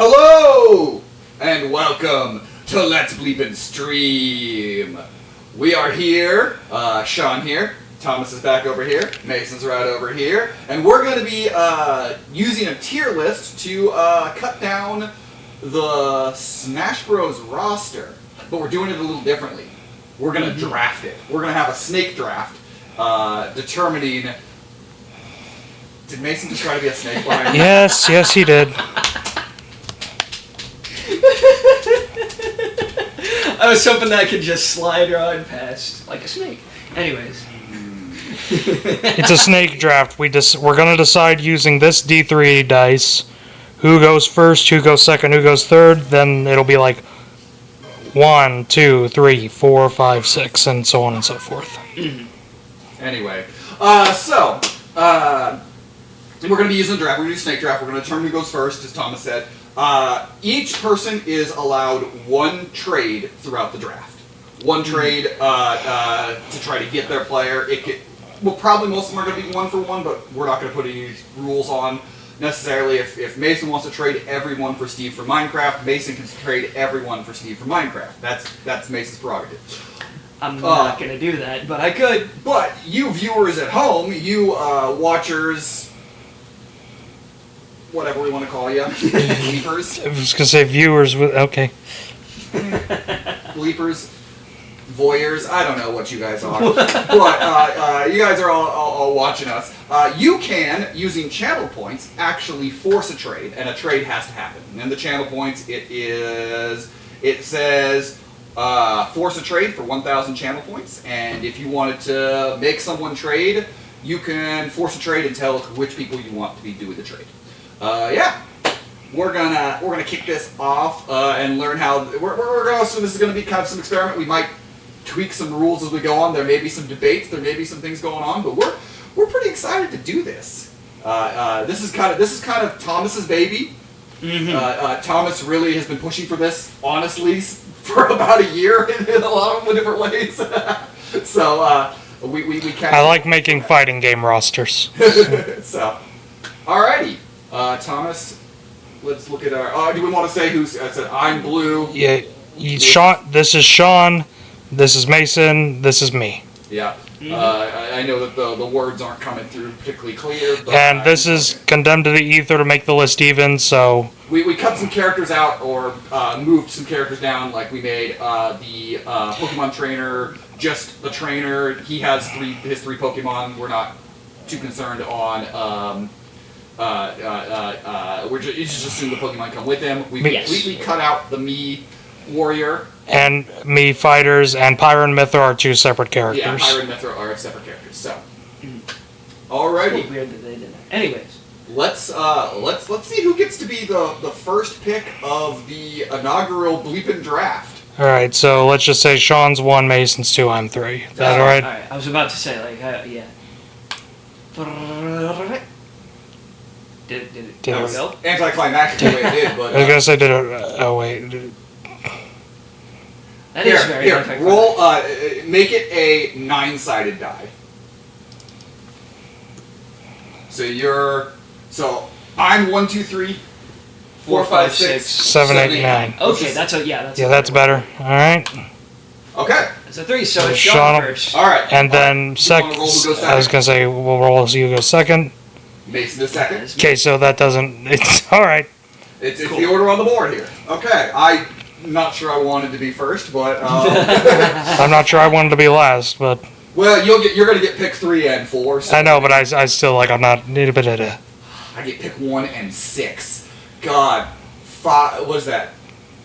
Hello, and welcome to Let's Bleepin Stream. We are here, Sean here, Thomas is back over here, Mason's right over here, and we're going to be using a tier list to cut down the Smash Bros. Roster, but we're doing it a little differently. We're going to draft it. We're going to have a snake draft, determining... Did Mason just try to be a snake behind me? Yes, he did. I was hoping that I could just slide right past like a snake. Anyways. It's a snake draft. We're going to decide using this D3 dice who goes first, who goes second, who goes third. Then it'll be like 1, 2, 3, 4, 5, 6, and so on and so forth. Anyway, we're going to be using the draft. We're going to do snake draft. We're going to determine who goes first, as Thomas said. Each person is allowed one trade throughout the draft. One trade to try to get their player. Probably most of them are going to be 1-for-1, but we're not going to put any rules on necessarily. If Mason wants to trade everyone for Steve for Minecraft, Mason can trade everyone for Steve for Minecraft. That's Mason's prerogative. I'm not going to do that, but I could. But you viewers at home, you watchers... whatever we want to call you. Bleepers. I was going to say viewers. Okay. Bleepers. Voyeurs. I don't know what you guys are. But you guys are all watching us. You can, using channel points, actually force a trade, and a trade has to happen. And in the channel points, it says force a trade for 1,000 channel points, and if you wanted to make someone trade, you can force a trade and tell which people you want to be doing the trade. We're gonna kick this off and learn how we're going. So this is gonna be kind of some experiment. We might tweak some rules as we go on. There may be some debates. There may be some things going on, but we're pretty excited to do this. This is kind of Thomas's baby. Thomas really has been pushing for this, honestly, for about a year in a lot of different ways. So we kind of... I like making fighting game rosters. So, alrighty. Thomas, let's look at our... do we want to say who's... I said, I'm blue. Yeah, Sean. This is Sean. This is Mason. This is me. Yeah. I know that the words aren't coming through particularly clear. But and this is condemned to the ether to make the list even, so... We cut some characters out or moved some characters down, like we made the Pokemon trainer, just the trainer. He has his three Pokemon. We're not too concerned on... you just assume the Pokemon come with him. We completely cut out the Mii warrior. And Mii fighters and Pyra and Mythra are two separate characters. Yeah, Pyra and Mythra are separate characters. So, alrighty. Weird that they did that. Anyways, let's see who gets to be the first pick of the inaugural Bleepin draft. Alright, so let's just say Sean's 1, Mason's 2, I'm 3. Is that alright? Alright, I was about to say, like, yeah. Did it go? Anticlimactic the way it did, but... I was going to say, did it... oh, wait. That is very anticlimactic. Roll, make it a 9-sided die. So I'm 1, 2, 3, 4, 5, 6, 7, 8, 9. Okay, that's better. Alright. Okay. It's a 3, so it's Sean first. Alright. And then second. I was going to say, we'll roll so you go second. Mason the second. Okay, so that doesn't... It's alright. It's cool. The order on the board here. Okay, I'm not sure I wanted to be first, but... I'm not sure I wanted to be last, but... Well, you're going to get pick 3 and 4. So I know, but I still, like, I'm not... Need a bit of a... I get pick 1 and 6. God. 5... What is that?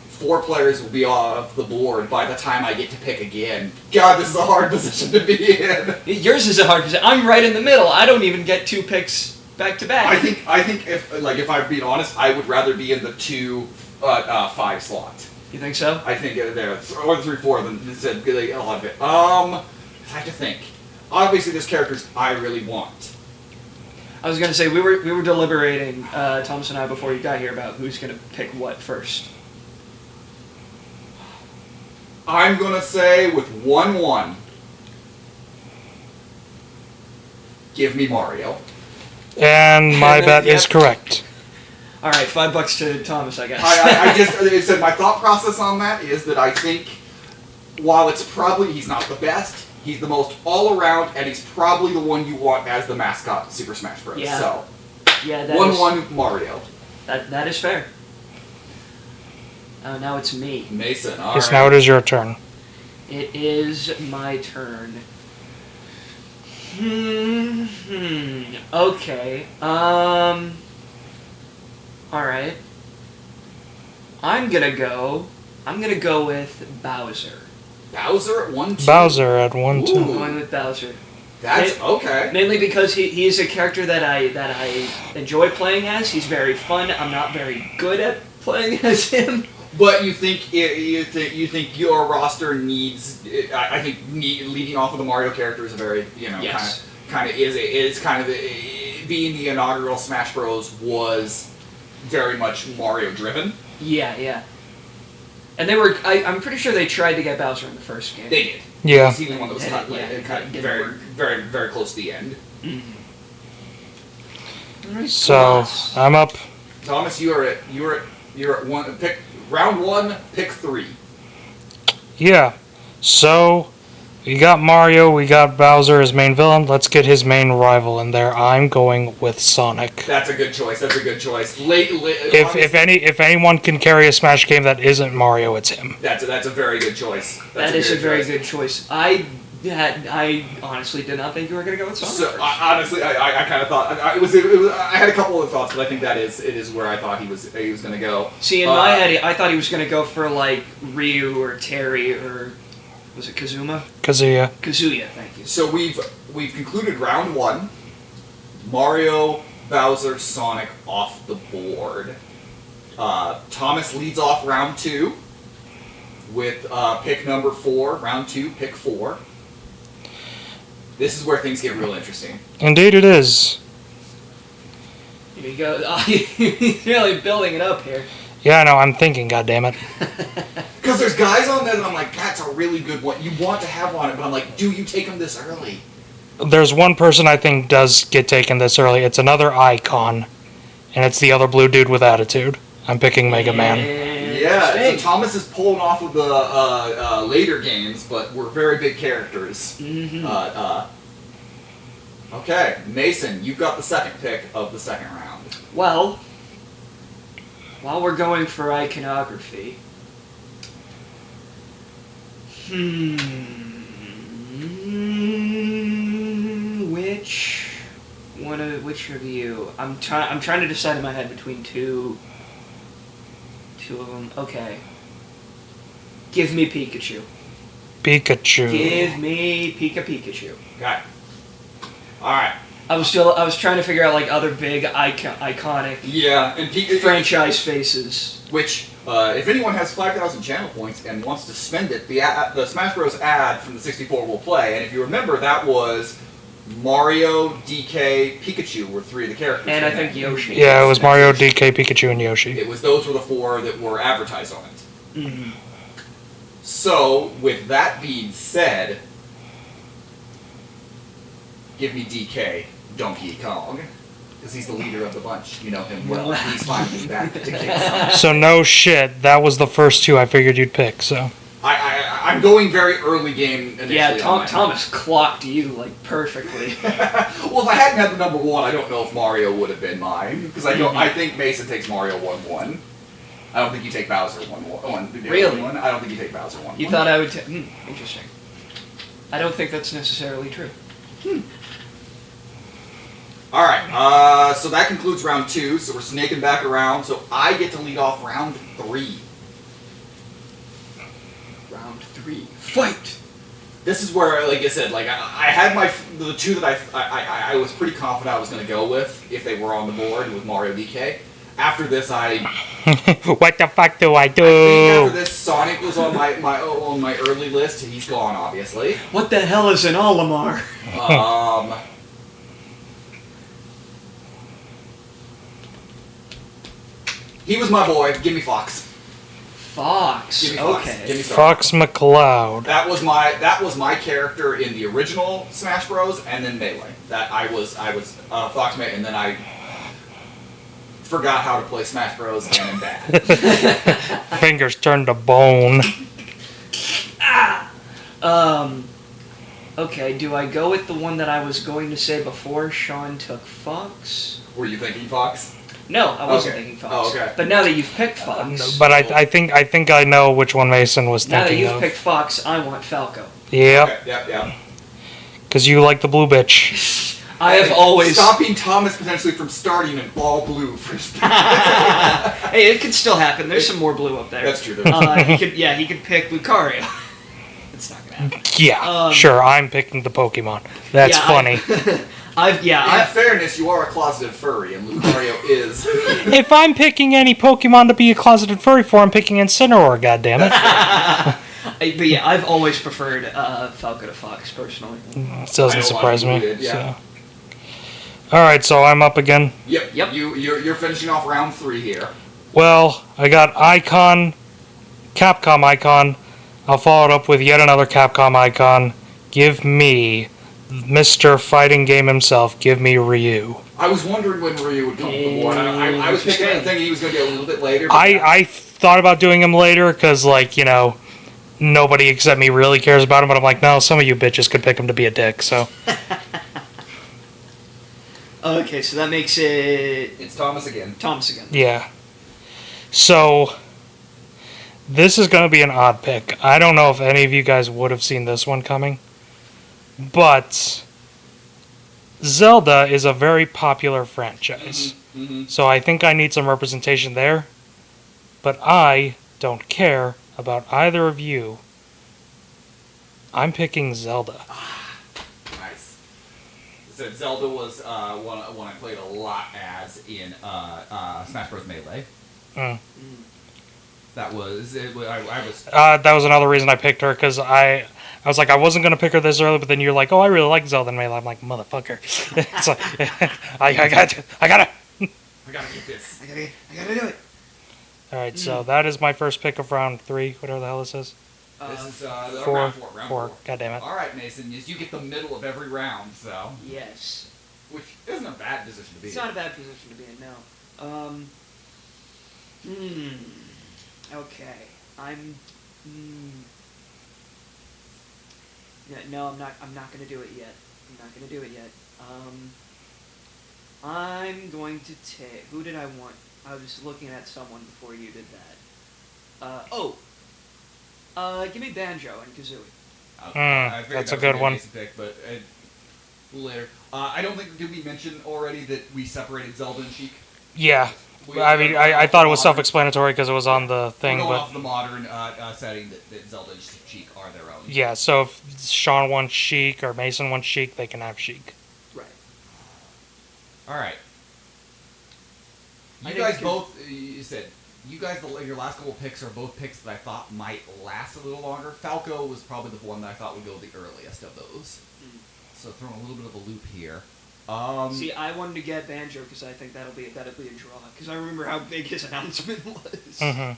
4 players will be off the board by the time I get to pick again. God, this is a hard position to be in. Yours is a hard position. I'm right in the middle. I don't even get 2 picks back to back. I think if I'm being honest, I would rather be in the 2, 5 slot. You think so? I think there, or 3, 4 than a lot of it. I have to think. Obviously, there's characters I really want. I was gonna say we were deliberating, Thomas and I, before you got here about who's gonna pick what first. I'm gonna say with 1-1, give me Mario. And my bet is correct. All All right, $5 to Thomas, I guess. I said my thought process on that is that I think while it's probably he's not the best, he's the most all around, and he's probably the one you want as the mascot of Super Smash Bros. Yeah. So Yeah, that 1-1 Mario. That is fair. Oh, now it's me. Mason. All Yes, right. now it is your turn. It is my turn. Okay. Alright. I'm gonna go with Bowser. Bowser at 1-2. Bowser at 1-2. Ooh. I'm going with Bowser. That's okay. Mainly because he is a character that I enjoy playing as. He's very fun. I'm not very good at playing as him. But you think your roster needs? I think leading off of the Mario character is a very Yes. kind of being the inaugural Smash Bros was very much Mario driven. Yeah. And they were. I'm pretty sure they tried to get Bowser in the first game. They did. Yeah. He's the one that was cut, didn't very, work. very, very close to the end. Alright, So Thomas. I'm up. Thomas, you're at one. Pick round 1. Pick 3. Yeah. So we got Mario, we got Bowser as main villain. Let's get his main rival in there. I'm going with Sonic. That's a good choice. If anyone can carry a Smash game that isn't Mario, it's him. That's a very good choice. That is a very good choice. I honestly did not think you were going to go with Sonic. So first. honestly, I kind of thought I had a couple of thoughts, but I think it is where I thought he was going to go. See, in my head, I thought he was going to go for like Ryu or Terry or was it Kazuma? Kazuya. Kazuya, thank you. So we've concluded round 1. Mario, Bowser, Sonic off the board. Thomas leads off round 2 with pick number 4. Round 2, pick 4. This is where things get real interesting. Indeed it is. Here you go. Oh, he's really building it up here. Yeah, I know, I'm thinking, goddammit. Because there's guys on there that I'm like, that's a really good one. You want to have on it, but I'm like, do you take them this early? There's one person I think does get taken this early. It's another icon, and it's the other blue dude with attitude. I'm picking Mega Man. Yeah, so Thomas is pulling off of the later games, but we're very big characters. Okay, Mason, you've got the second pick of the second round. Well, while we're going for iconography, which of you? I'm trying to decide in my head between two of them. Okay. Give me Pikachu. Pikachu. Give me Pikachu. Okay. Alright. I was trying to figure out like other big iconic Yeah, and franchise faces. Which, if anyone has 5,000 channel points and wants to spend it, the Smash Bros. Ad from the 64 will play. And if you remember, that was Mario, DK, Pikachu were 3 of the characters. And I think Yoshi. Yeah, it was Mario, DK, Pikachu, and Yoshi. Those were the 4 that were advertised on it. Mm-hmm. So, with that being said, give me DK, Donkey Kong. Because he's the leader of the bunch. You know him well. He's finally back to kick some. So no shit, that was the first 2 I figured you'd pick, so. I'm going very early game initially. Yeah, Thomas clocked you like perfectly. Well, if I hadn't had the number 1, I don't know if Mario would have been mine. Because I think Mason takes Mario 1-1. I don't think you take Bowser 1-1. Really? I don't think you take Bowser 1-1. You thought I would take... interesting. I don't think that's necessarily true. Alright, so that concludes round 2, so we're snaking back around, so I get to lead off round 3. Round 3. Fight! This is where, like I said, like I had the 2 that I was pretty confident I was going to go with, if they were on the board, with Mario DK. After this, What the fuck do I I think do? after this, Sonic was on my early list, and he's gone, obviously. What the hell is an Olimar? He was my boy. Give me Fox. Fox. Give me Fox. Okay. Give me Fox. Fox McCloud. That was my character in the original Smash Bros. And then Melee. That I was Fox Melee, and then forgot how to play Smash Bros. And I'm bad. Fingers turned to bone. Okay, do I go with the one that I was going to say before Sean took Fox? Were you thinking Fox? No, I wasn't Okay. thinking Fox. Oh, okay. But now that you've picked Fox, But I think I know which one Mason was now that thinking you've of. picked Fox, I want Falco. Yep, Okay, yep. because you like the blue bitch. I have always. stopping Thomas potentially from starting in all blue first. Hey, it could still happen. There's some more blue up there. That's true. He could pick Lucario. It's not gonna happen. Yeah, sure. I'm picking the Pokemon. That's Yeah, funny. In fairness, you are a closeted furry, and Lucario is. If I'm picking any Pokemon to be a closeted furry for, I'm picking Incineroar. Goddammit. But yeah, I've always preferred Falco to Fox personally. It doesn't surprise me. Did, yeah. So. All right, so I'm up again. Yep. Yep. You're finishing off round 3 here. Well, I got Capcom Icon. I'll follow it up with yet another Capcom Icon. Give me Mr. Fighting Game himself. Give me Ryu. I was wondering when Ryu would come to the board. I was thinking he was going to be a little bit later. I thought about doing him later because, like, nobody except me really cares about him. But I'm like, no, some of you bitches could pick him to be a dick. So Okay, so that makes it It's Thomas again. Thomas again. yeah. So this is going to be an odd pick. I don't know if any of you guys would have seen this one coming, but Zelda is a very popular franchise. So I think I need some representation there. But I don't care about either of you. I'm picking Zelda. Nice. So Zelda was one I played a lot as in Smash Bros. Melee. Mm. That was I was. That was another reason I picked her, because I was like, I wasn't going to pick her this early, but then you're like, oh, I really like Zelda in Melee. I'm like, motherfucker. It's like, I gotta. I gotta get this. I gotta do it. Alright, so that is my first pick of round 3, whatever the hell this is. This is Four. round 4. God damn it. All right, Mason. Yes, you get the middle of every round, so Yes. which isn't a bad position to be It's in. not a bad position to be in, no. Okay. I'm. No, I'm not gonna do it yet. I'm going to take. Who did I want? I was looking at someone before you did that. Give me Banjo and Kazooie. I figured that's that a was good gonna be one. Mason pick, but later. I don't think did we mention already that we separated Zelda and Sheik? Yeah. We- I mean, I thought it was self-explanatory because it was on the thing, We're going but off the modern setting that Zelda and Sheik are their own. yeah, so if Sean wants Sheik or Mason wants Sheik, they can have Sheik. Right. All right. I You think guys we can- both. You said you guys. Your last couple picks are both picks that I thought might last a little longer. Falco was probably the one that I thought would go the earliest of those. So throwing a little bit of a loop here. See, I wanted to get Banjo because I think that'll be a draw. Because I remember how big his announcement was. Mm-hmm.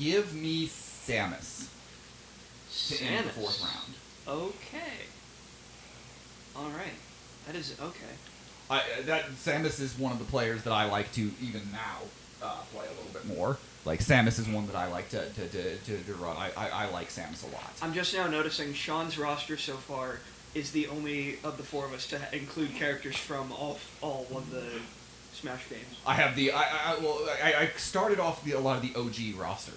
Give me Samus to end the 4th round. Okay. All right. That is okay. Samus is one of the players that I like to even now play a little bit more. Like Samus is one that I like to run. I like Samus a lot. I'm just now noticing Sean's roster so far is the only of the 4 of us to include characters from all of the Smash games. I have the I started off a lot of the OG roster.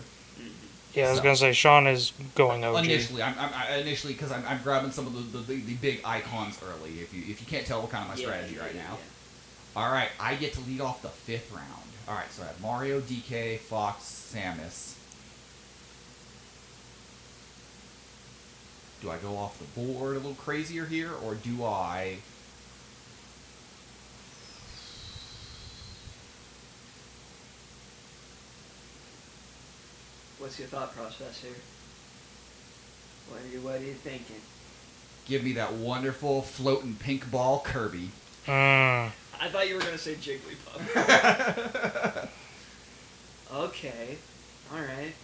Yeah, I was gonna say Sean is going OG. Initially, I'm initially because I'm grabbing some of the big icons early. If you can't tell, what kind of my strategy right now. All right, I get to lead off the 5th round. All right, so I have Mario, DK, Fox, Samus. Do I go off the board a little crazier here, or do I? What's your thought process here? What are you thinking? Give me that wonderful floating pink ball Kirby. I thought you were gonna say Jigglypuff. Okay. Alright.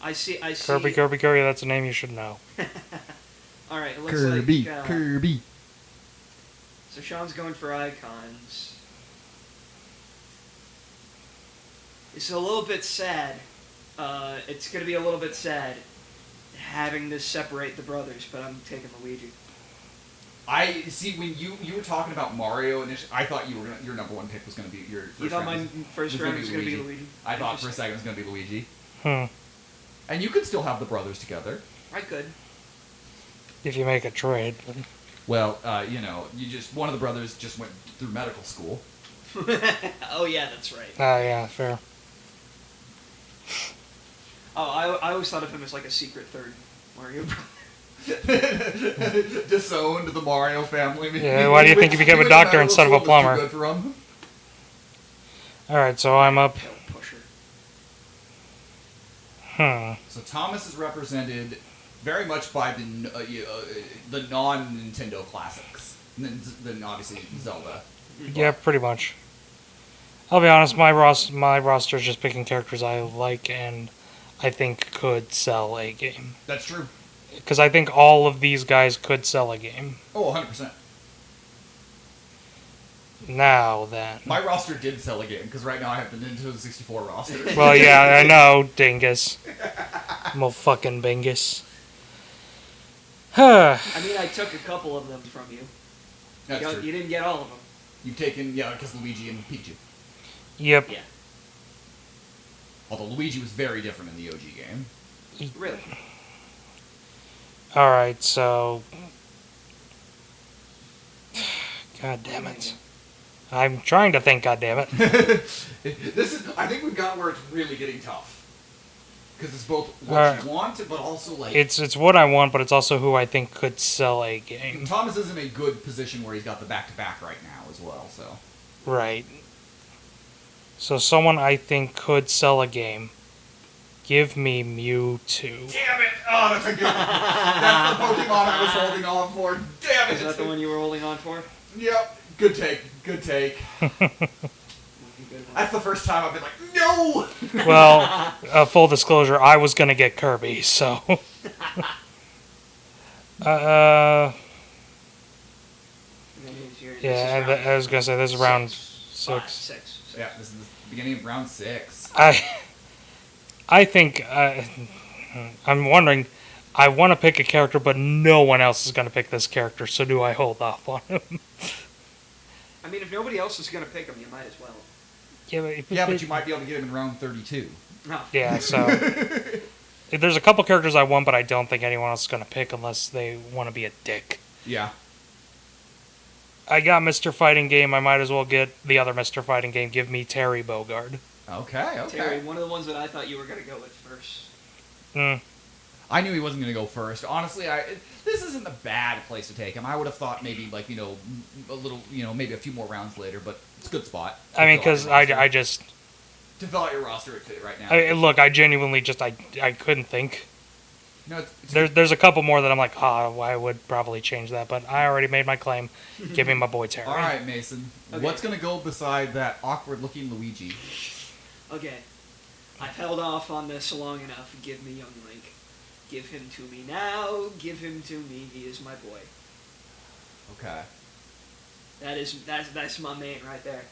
I see. Kirby, that's a name you should know. Alright, it looks Kirby, like... Kirby. So Sean's going for icons. It's a little bit sad. It's gonna be a little bit sad having to separate the brothers, but I'm taking Luigi. I see when you were talking about Mario initially. I thought your number one pick was going to be your. You thought my first round was gonna be Luigi. Luigi? I thought for a second it was going to be Luigi. Hmm. And you could still have the brothers together. I could. If you make a trade. Well, you just one of the brothers just went through medical school. Oh yeah, that's right. Yeah, fair. Oh, I always thought of him as like a secret third Mario brother. Disowned the Mario family. Yeah, why do you think he became a doctor instead of a plumber? Too good for him. Alright, so I'm up. Pill pusher. So Thomas is represented very much by the non-Nintendo classics. Then obviously Zelda. Yeah, pretty much. I'll be honest, my roster is just picking characters I like and I think could sell a game. That's true. Because I think all of these guys could sell a game. Oh, 100%. Now then. My roster did sell a game, because right now I have the Nintendo 64 roster. Well, yeah, I know, dingus. I'm a fucking bingus. I mean, I took a couple of them from you. That's true. You didn't get all of them. You've taken, because Luigi and Pikachu. Yep. Yeah. Although Luigi was very different in the OG game. Really? Alright, so... God damn it. I'm trying to think, god damn it. I think we've got where it's really getting tough. Because it's both what you want, but also like... It's what I want, but it's also who I think could sell a game. Thomas is in a good position where he's got the back-to-back right now as well, so... Right. So someone I think could sell a game. Give me Mewtwo. Damn it! Oh, that's a good one. That's the Pokemon I was holding on for. Damn it! Is that the one you were holding on for? Yep. Good take. Good take. That's the first time I've been like, no! Well, full disclosure, I was going to get Kirby, so... Yeah, and I was going to say, this is round 6. Six. Yeah, this is the beginning of round 6. I think, I'm wondering, I want to pick a character, but no one else is going to pick this character, so do I hold off on him? I mean, if nobody else is going to pick him, you might as well. Yeah, but you might be able to get him in round 32. No. Yeah, so... There's a couple characters I want, but I don't think anyone else is going to pick unless they want to be a dick. Yeah. I got Mr. Fighting Game, I might as well get the other Mr. Fighting Game. Give me Terry Bogard. Okay. Terry, one of the ones that I thought you were going to go with first. I knew he wasn't going to go first. Honestly, this isn't a bad place to take him. I would have thought maybe, like, a little, maybe a few more rounds later, but it's a good spot. I mean, because I just... To fill out your roster right now. Look, I genuinely just, I couldn't think. No, There's a couple more that I'm like, I would probably change that, but I already made my claim. Give me my boy Terry. All right, Mason. Okay. What's going to go beside that awkward-looking Luigi? Okay. I've held off on this long enough. Give me Young Link. Give him to me now. Give him to me. He is my boy. Okay. That's my main right there.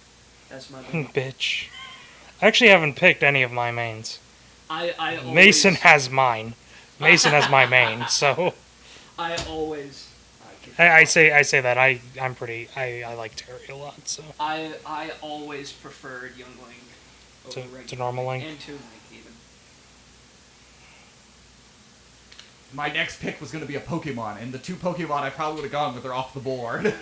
That's my main. Bitch. I actually haven't picked any of my mains. I always, Mason has mine. Mason has my main, so... I always... I say that. I'm pretty... I like Terry a lot, so... I always preferred Young Link over to normal Link? And Toon Link, even. My next pick was going to be a Pokemon, and the two Pokemon I probably would have gone with are off the board.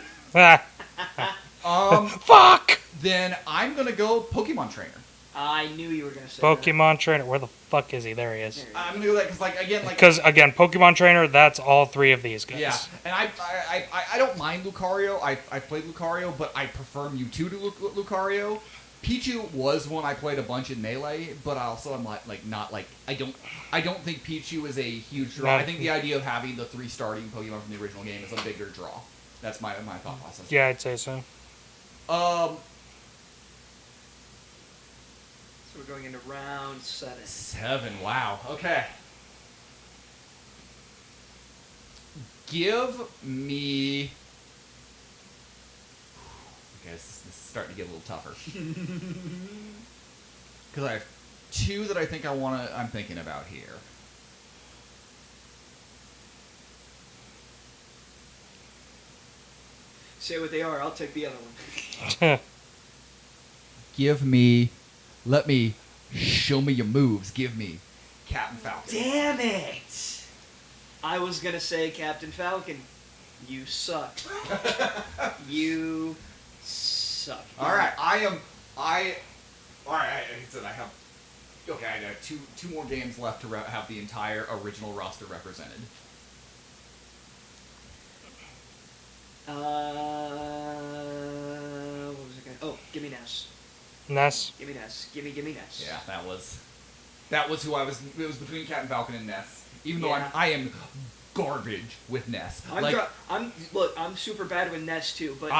Fuck! Then I'm going to go Pokemon Trainer. I knew you were going to say Pokemon Trainer. Where the fuck is he? There he is. I'm going to go that because, Because, again, Pokemon Trainer, that's all three of these guys. Yeah, and I don't mind Lucario. I played Lucario, but I prefer Mewtwo to Lucario. Pichu was one I played a bunch in Melee, but I also am I don't think Pichu is a huge draw. I think the idea of having the 3 starting Pokemon from the original game is a bigger draw. That's my thought process. Yeah, I'd say so. So we're going into round 7. 7, wow. Okay. Give me... Okay, this is starting to get a little tougher. Because I have two that I think I'm thinking about here. Say what they are. I'll take the other one. Show me your moves. Give me Captain Falcon. Damn it! I was gonna say Captain Falcon. You suck. You suck. Alright, I said I have... Okay, I have two more games left to have the entire original roster represented. What was it gonna... Oh, give me Ness. Ness. Give me Ness. Give me Ness. Yeah, that was who I was... It was between Captain Falcon and Ness. Even though Yeah. I am garbage with Ness. I'm super bad with Ness too, but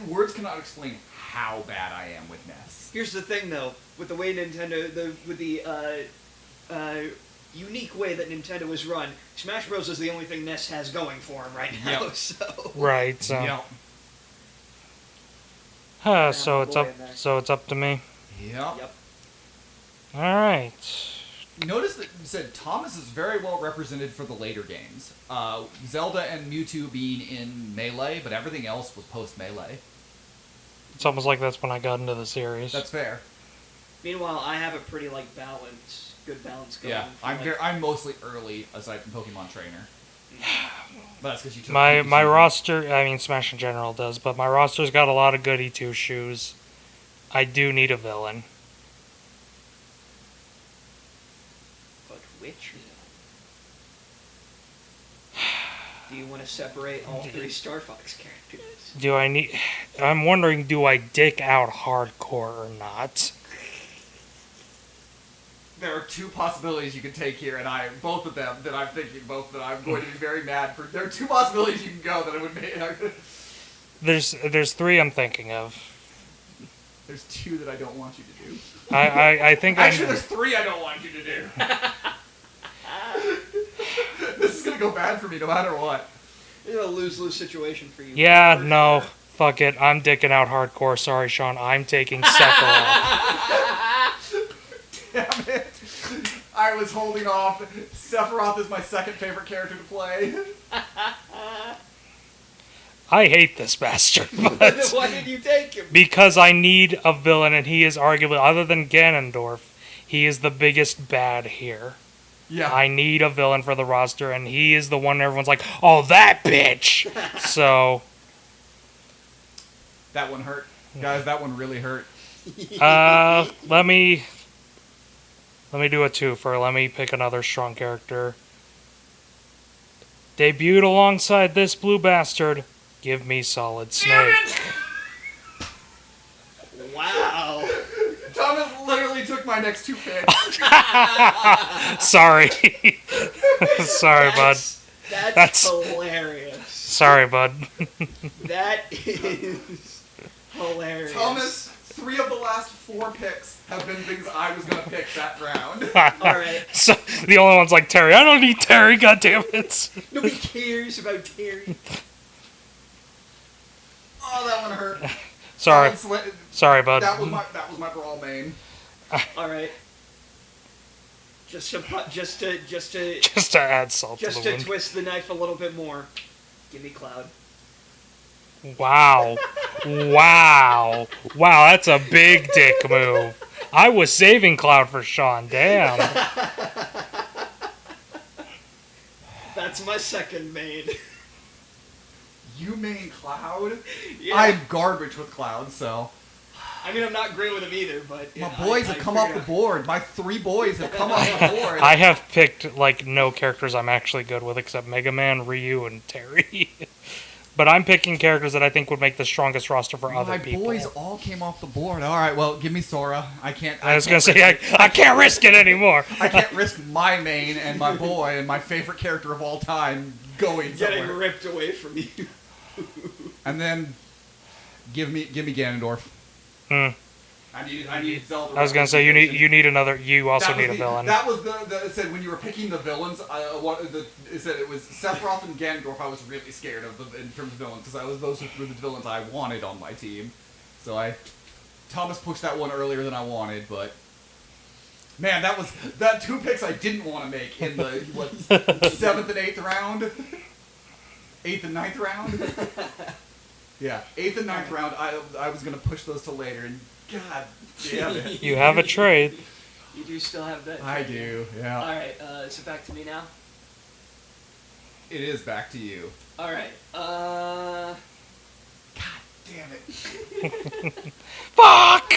words cannot explain how bad I am with Ness. Here's the thing, though, with the way Nintendo, with the unique way that Nintendo is run, Smash Bros is the only thing Ness has going for him right now. Yep. So Right. So. Yep. So it's up to me. Yep. All right. Notice that you said Thomas is very well represented for the later games. Zelda and Mewtwo being in Melee, but everything else was post-Melee. It's almost like that's when I got into the series. That's fair. Meanwhile, I have a pretty good balance going. Yeah, I'm mostly early aside from Pokemon Trainer. But that's because you took my roster. I mean, Smash in general does, but my roster's got a lot of goody two shoes. I do need a villain. But which? Do you want to separate all three Star Fox characters? Do I need? I'm wondering, do I dick out hardcore or not? There are two possibilities you can take here, and both of them that I'm thinking, both that I'm going to be very mad for. There are two possibilities you can go that I would make. There's three I'm thinking of. There's two that I don't want you to do. I think actually there's three I don't want you to do. This is gonna go bad for me no matter what. It's a lose-lose situation for you. Yeah, no, fuck it. I'm dicking out hardcore. Sorry, Sean. I'm taking Sephiroth. Damn it. I was holding off. Sephiroth is my second favorite character to play. I hate this bastard, but why did you take him? Because I need a villain, and he is arguably, other than Ganondorf, he is the biggest bad here. Yeah. I need a villain for the roster, and he is the one everyone's like, oh, that bitch! So... That one hurt. Guys, that one really hurt. Let me do a twofer. Let me pick another strong character. Debuted alongside this blue bastard. Give me Solid Snake. Wow. Thomas literally took my next two picks. Sorry. Sorry, bud. That's hilarious. Sorry, bud. That is hilarious. Thomas, 3 of the last 4 picks have been things I was going to pick that round. Alright. So, the only one's like Terry. I don't need Terry, goddammit. Nobody cares about Terry. Oh, that one hurt. Sorry. Sorry, bud. That was my brawl main. Alright. Just to add salt to the Just to wound. twist the knife a little bit more. Give me Cloud. Wow. Wow. Wow, that's a big dick move. I was saving Cloud for Sean. Damn. That's my second main. You main Cloud? Yeah. I'm garbage with Cloud, so... I mean, I'm not great with him either, but... My boys have come off the board. My 3 boys have come off the board. I have picked, like, no characters I'm actually good with except Mega Man, Ryu, and Terry. But I'm picking characters that I think would make the strongest roster for other people. My boys all came off the board. All right, well, give me Sora. I can't risk it anymore. I can't risk my main and my boy and my favorite character of all time going Getting somewhere. ripped away from you. And then give me Ganondorf. I need Zelda. I was gonna say you need another. You also need a villain. That was it said when you were picking the villains. It said it was Sephiroth and Ganondorf. I was really scared of in terms of villains because those were the villains I wanted on my team. So I Thomas pushed that one earlier than I wanted, but man, that 2 picks I didn't want to make in the 7th and 8th round, 8th and 9th round. Yeah, 8th and 9th round. I was gonna push those to later, and God damn it. You have a trade. You do still have that. I do. Yeah. All right. So back to me now. It is back to you. All right. God damn it. Fuck!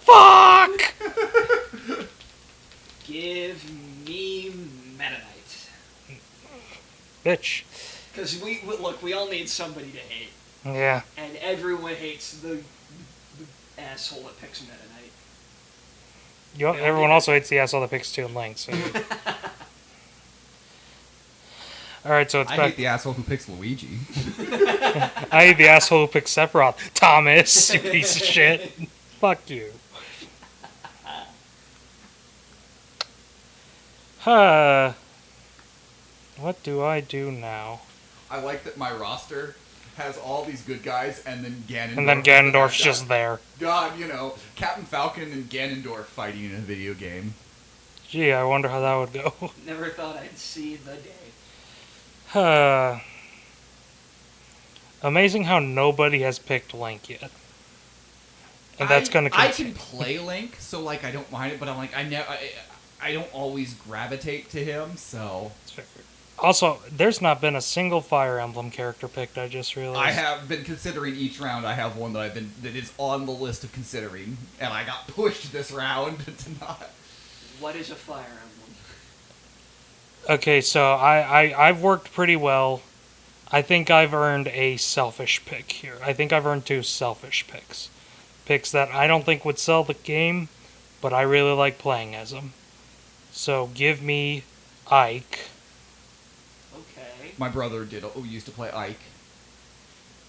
Fuck! Give me Meta Knight. Bitch. Because we all need somebody to hate. Yeah. And everyone hates the asshole that picks Meta Knight. Everyone also hates the asshole that picks Toon Link. So. Alright, so it's I back. hate the asshole who picks Luigi. I hate the asshole who picks Sephiroth. Thomas, you piece of shit. Fuck you. What do I do now? I like that my roster has all these good guys, and then Ganondorf. And then Ganondorf's just there. God, Captain Falcon and Ganondorf fighting in a video game. Gee, I wonder how that would go. Never thought I'd see the day. Amazing how nobody has picked Link yet. And that's going to I continue. can play Link, so I don't mind it, but I'm I don't always gravitate to him, so. Also, there's not been a single Fire Emblem character picked, I just realized. I have been considering each round. I have one that is on the list of considering, and I got pushed this round to not. What is a Fire Emblem? Okay, so I've worked pretty well. I think I've earned a selfish pick here. I think I've earned 2 selfish picks. Picks that I don't think would sell the game, but I really like playing as them. So give me Ike. Okay. My brother used to play Ike.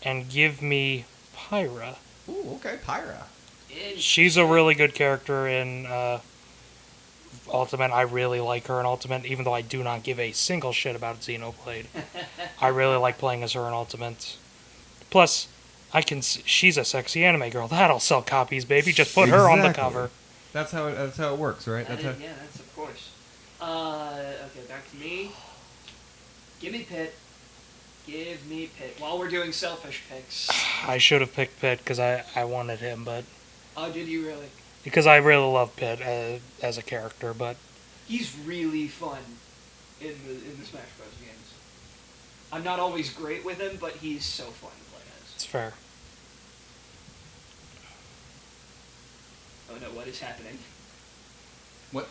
And give me Pyra. Ooh, okay, Pyra. She's a really good character in Ultimate. I really like her in Ultimate, even though I do not give a single shit about Xenoblade. I really like playing as her in Ultimate. Plus, she's a sexy anime girl. That'll sell copies, baby. Just put her on the cover. That's how it works, right? That's of course. Okay, back to me. Give me Pit. Give me Pit. While we're doing selfish picks. I should have picked Pit because I wanted him, but... Oh, did you really? Because I really love Pit as a character, but... He's really fun in the Smash Bros. Games. I'm not always great with him, but he's so fun to play as. It's fair. Oh no, what is happening? What?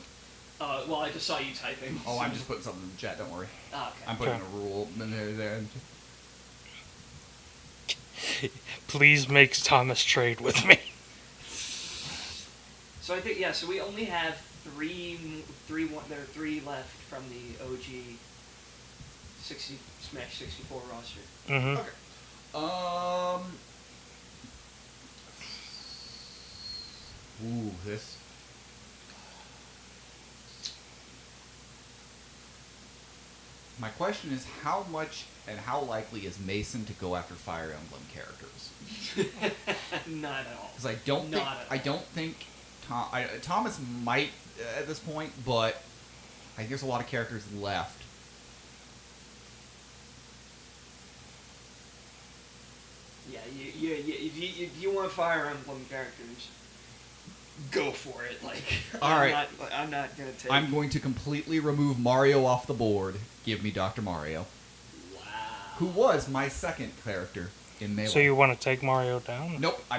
Well, I just saw you typing. Oh, I'm just putting something in the chat. Don't worry. Oh, okay. I'm putting a rule in there. Please make Thomas trade with me. So I think so we only have three left from the OG Smash 64 roster. Mm-hmm. Okay. Ooh, this. My question is, how much and how likely is Mason to go after Fire Emblem characters? Not at all. Because I don't think Thomas might at this point, but I think there's a lot of characters left. Yeah, if you want Fire Emblem characters, go for it. All right. I'm not gonna take. I'm going to completely remove Mario off the board. Give me Dr. Mario. Wow. Who was my second character in Melee. So you want to take Mario down? Nope. I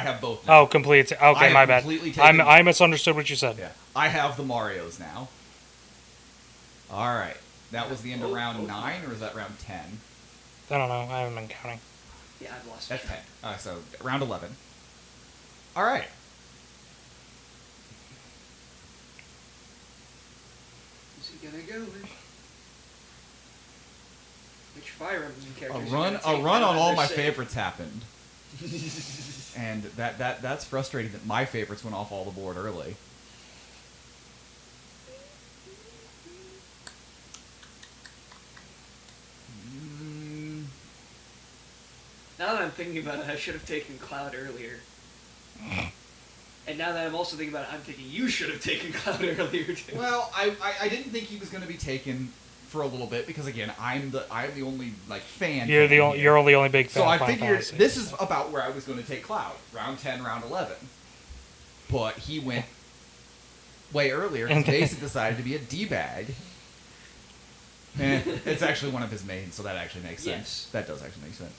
have both now. Oh, complete. Okay, my bad. I misunderstood what you said. Yeah. I have the Marios now. All right. That was the end of round 9, or is that round 10? I don't know. I haven't been counting. Yeah, I've lost. That's 10. So round 11. All right. Who's he gonna go with? Which Fire Emblem characters? A run on all my favorites happened, and that's frustrating that my favorites went off all the board early. Now that I'm thinking about it, I should have taken Cloud earlier. And now that I'm also thinking about it, I'm thinking you should have taken Cloud earlier too. Well, I didn't think he was going to be taken for a little bit because again, I'm the only like fan. You're fan here. you're the only big fan. So I of Final figured Fantasy. this is about where I was going to take Cloud, round 10, round 11. But he went way earlier because Mason decided to be a D-bag. It's actually one of his mains, so that actually makes sense. Yes. That does actually make sense.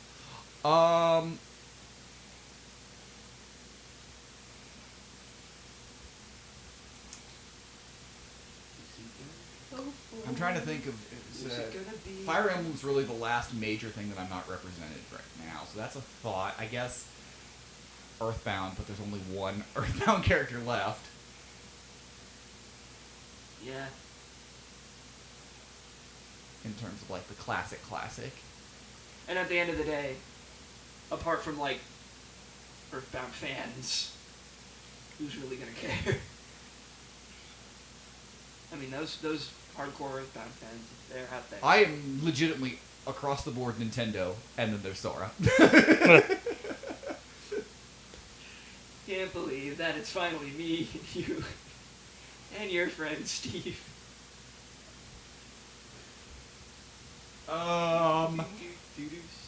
I'm trying to think of... Fire Emblem's really the last major thing that I'm not represented right now, so that's a thought. I guess Earthbound, but there's only one Earthbound character left. Yeah. In terms of, like, the classic. And at the end of the day, apart from, like, Earthbound fans, who's really gonna care? I mean, those hardcore Earthbound fans, they're out there. I am legitimately across the board Nintendo, and then there's Sora. Can't believe that it's finally me, you, and your friend Steve.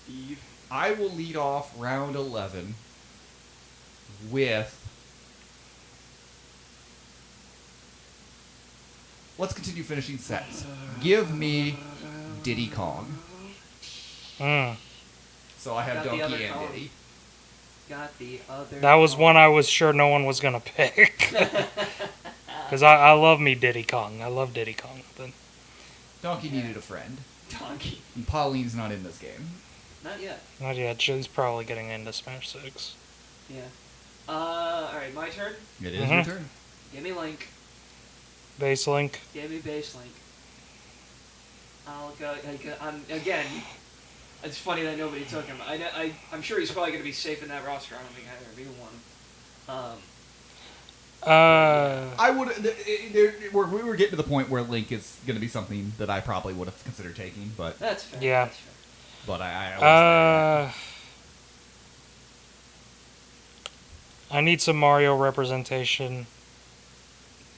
Steve. I will lead off round 11 with... Let's continue finishing sets. Give me Diddy Kong. So I have Got the Donkey other and Kong. Diddy. Got the other. That was Kong. one I was sure no one was gonna pick. Because I love me Diddy Kong. I love Diddy Kong. But Donkey needed a friend. Donkey. And Pauline's not in this game. Not yet. not yet. She's probably getting into Smash 6. Yeah. Alright, my turn. It is your turn. Give me Link. Base Link. Give me Base Link. I'll go. Again, it's funny that nobody took him. I'm sure he's probably going to be safe in that roster. I don't think either of you want him. I would. We were getting to the point where Link is going to be something that I probably would have considered taking, but That's fair. Yeah. That's fair. but I I need some Mario representation.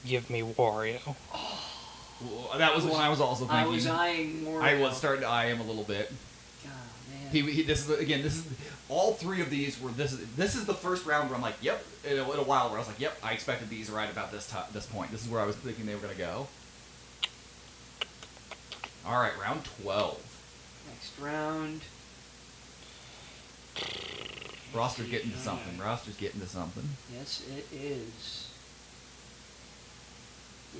Give me Wario. that was one I was also thinking. I was eyeing more. I was starting to eye him a little bit. God, man. This is all three of these were this is the first round where I'm like, yep, in a while where I was like, yep, I expected these right about this point. This is where I was thinking they were gonna go. All right, round 12. Next round. Roster's getting to something. Roster's getting to something. Yes, it is.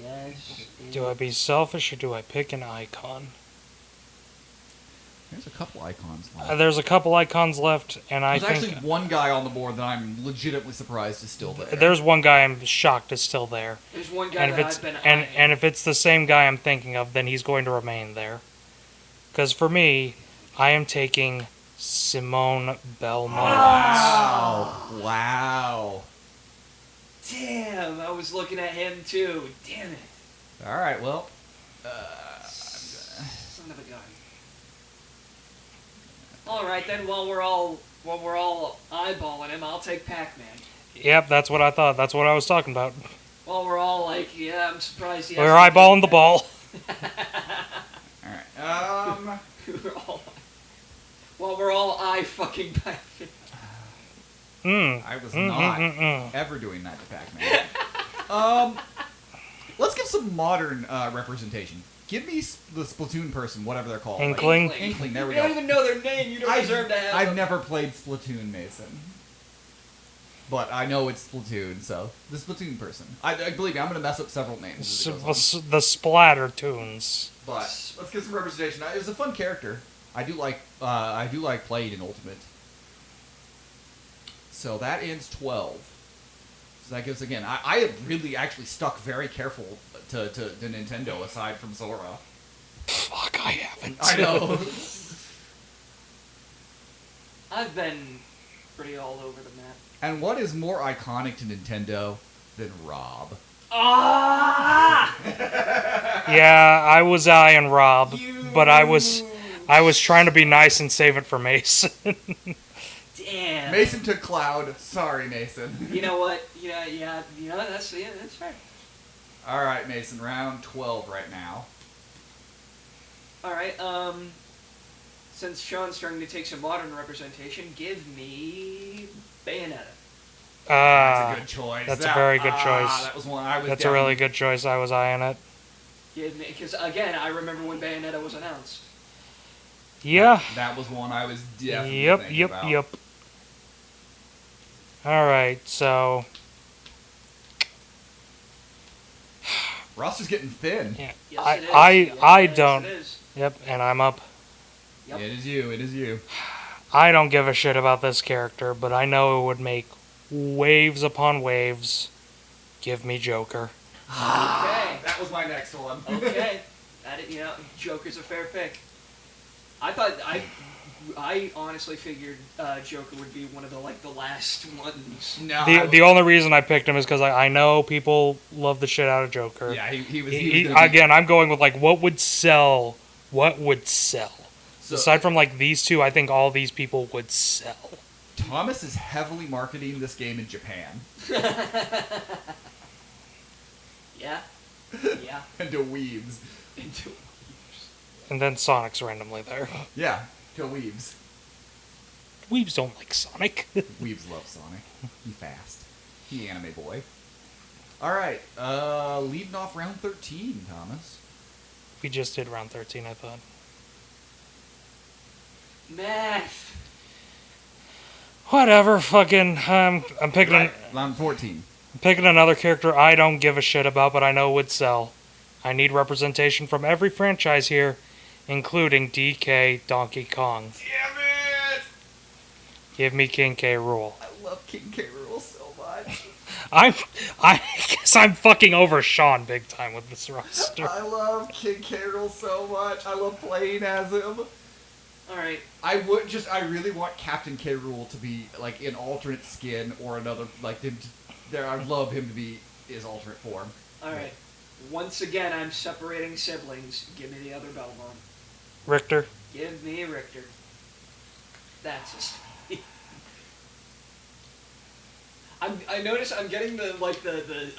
Yes. Do I be selfish or do I pick an icon? There's a couple icons left. There's a couple icons left, and I There's think actually one guy on the board that I'm legitimately surprised is still there. there's one guy I'm shocked is still there. There's one guy And if that it's I've been and eyeing. and if it's the same guy I'm thinking of, then he's going to remain there. Because for me, I am taking Simone Belmont. Wow. Damn, I was looking at him too. Damn it. All right, well. Son of a gun. All right then. While we're all eyeballing him, I'll take Pac-Man. Yep, that's what I thought. That's what I was talking about. While we're all like, yeah, I'm surprised he We're hasn't eyeballing the taken ball. All right. We're all- While we're all fucking Pac-Man. I was not ever doing that to Pac-Man. Let's give some modern representation. Give me the Splatoon person, whatever they're called. Inkling. Like, Inkling, there we You go. don't even know their name. You don't deserve to have I've them. never played Splatoon, Mason. But I know it's Splatoon, so the Splatoon person. I believe me, I'm going to mess up several names. As it goes on. The Splatter Tunes. But let's get some representation. It was a fun character. I do like playing in Ultimate. So that ends 12. So that gives again. I have really actually stuck very careful to Nintendo aside from Zora. Fuck, I haven't. I know. I've been pretty all over the map. And what is more iconic to Nintendo than Rob? Ah! Yeah, I was eyeing Rob, but I was trying to be nice and save it for Mason. Damn Damn. Mason took Cloud. Sorry, Mason. You know what? That's fair. All right, Mason. Round 12 right now. All right. Since Sean's starting to take some modern representation, give me Bayonetta. That's a good choice. That's a very good choice. That was one I was. That's a really good choice. I was eyeing it. Give me, because again, I remember when Bayonetta was announced. Yeah. That was one I was definitely thinking about. Yep. All right, so Roster's getting thin. yeah, Yes, it is. I Yes, don't. It is. Yep, and I'm up. Yep. It is you. It is you. I don't give a shit about this character, but I know it would make waves upon waves. Give me Joker. Okay. That was my next one. Okay. Joker's a fair pick. I honestly figured Joker would be one of the last ones. No. The only reason I picked him is because I know people love the shit out of Joker. Yeah, he was. Again, I'm going with what would sell. What would sell? So, Aside from these two, I think all these people would sell. Thomas is heavily marketing this game in Japan. Yeah. Yeah. And to weebs. And then Sonic's randomly there. Yeah, to weebs. Weebs don't like Sonic. Weebs love Sonic. He fast. He anime boy. Alright, leading off round 13, Thomas. We just did round 13, I thought. Math. Whatever, fucking, I'm picking Right, round 14. picking another character I don't give a shit about, but I know would sell. I need representation from every franchise here, including DK Donkey Kong. Damn it! Give me King K. Rool. I love King K. Rool so much. I guess I'm fucking over Sean big time with this roster. I love King K. Rool so much. I love playing as him. Alright. I really want Captain K. Rool to be in alternate skin or another I'd love him to be his alternate form. Alright. Once again, I'm separating siblings. Give me the other Belmont. Richter. Give me Richter. That's a I notice I'm getting the a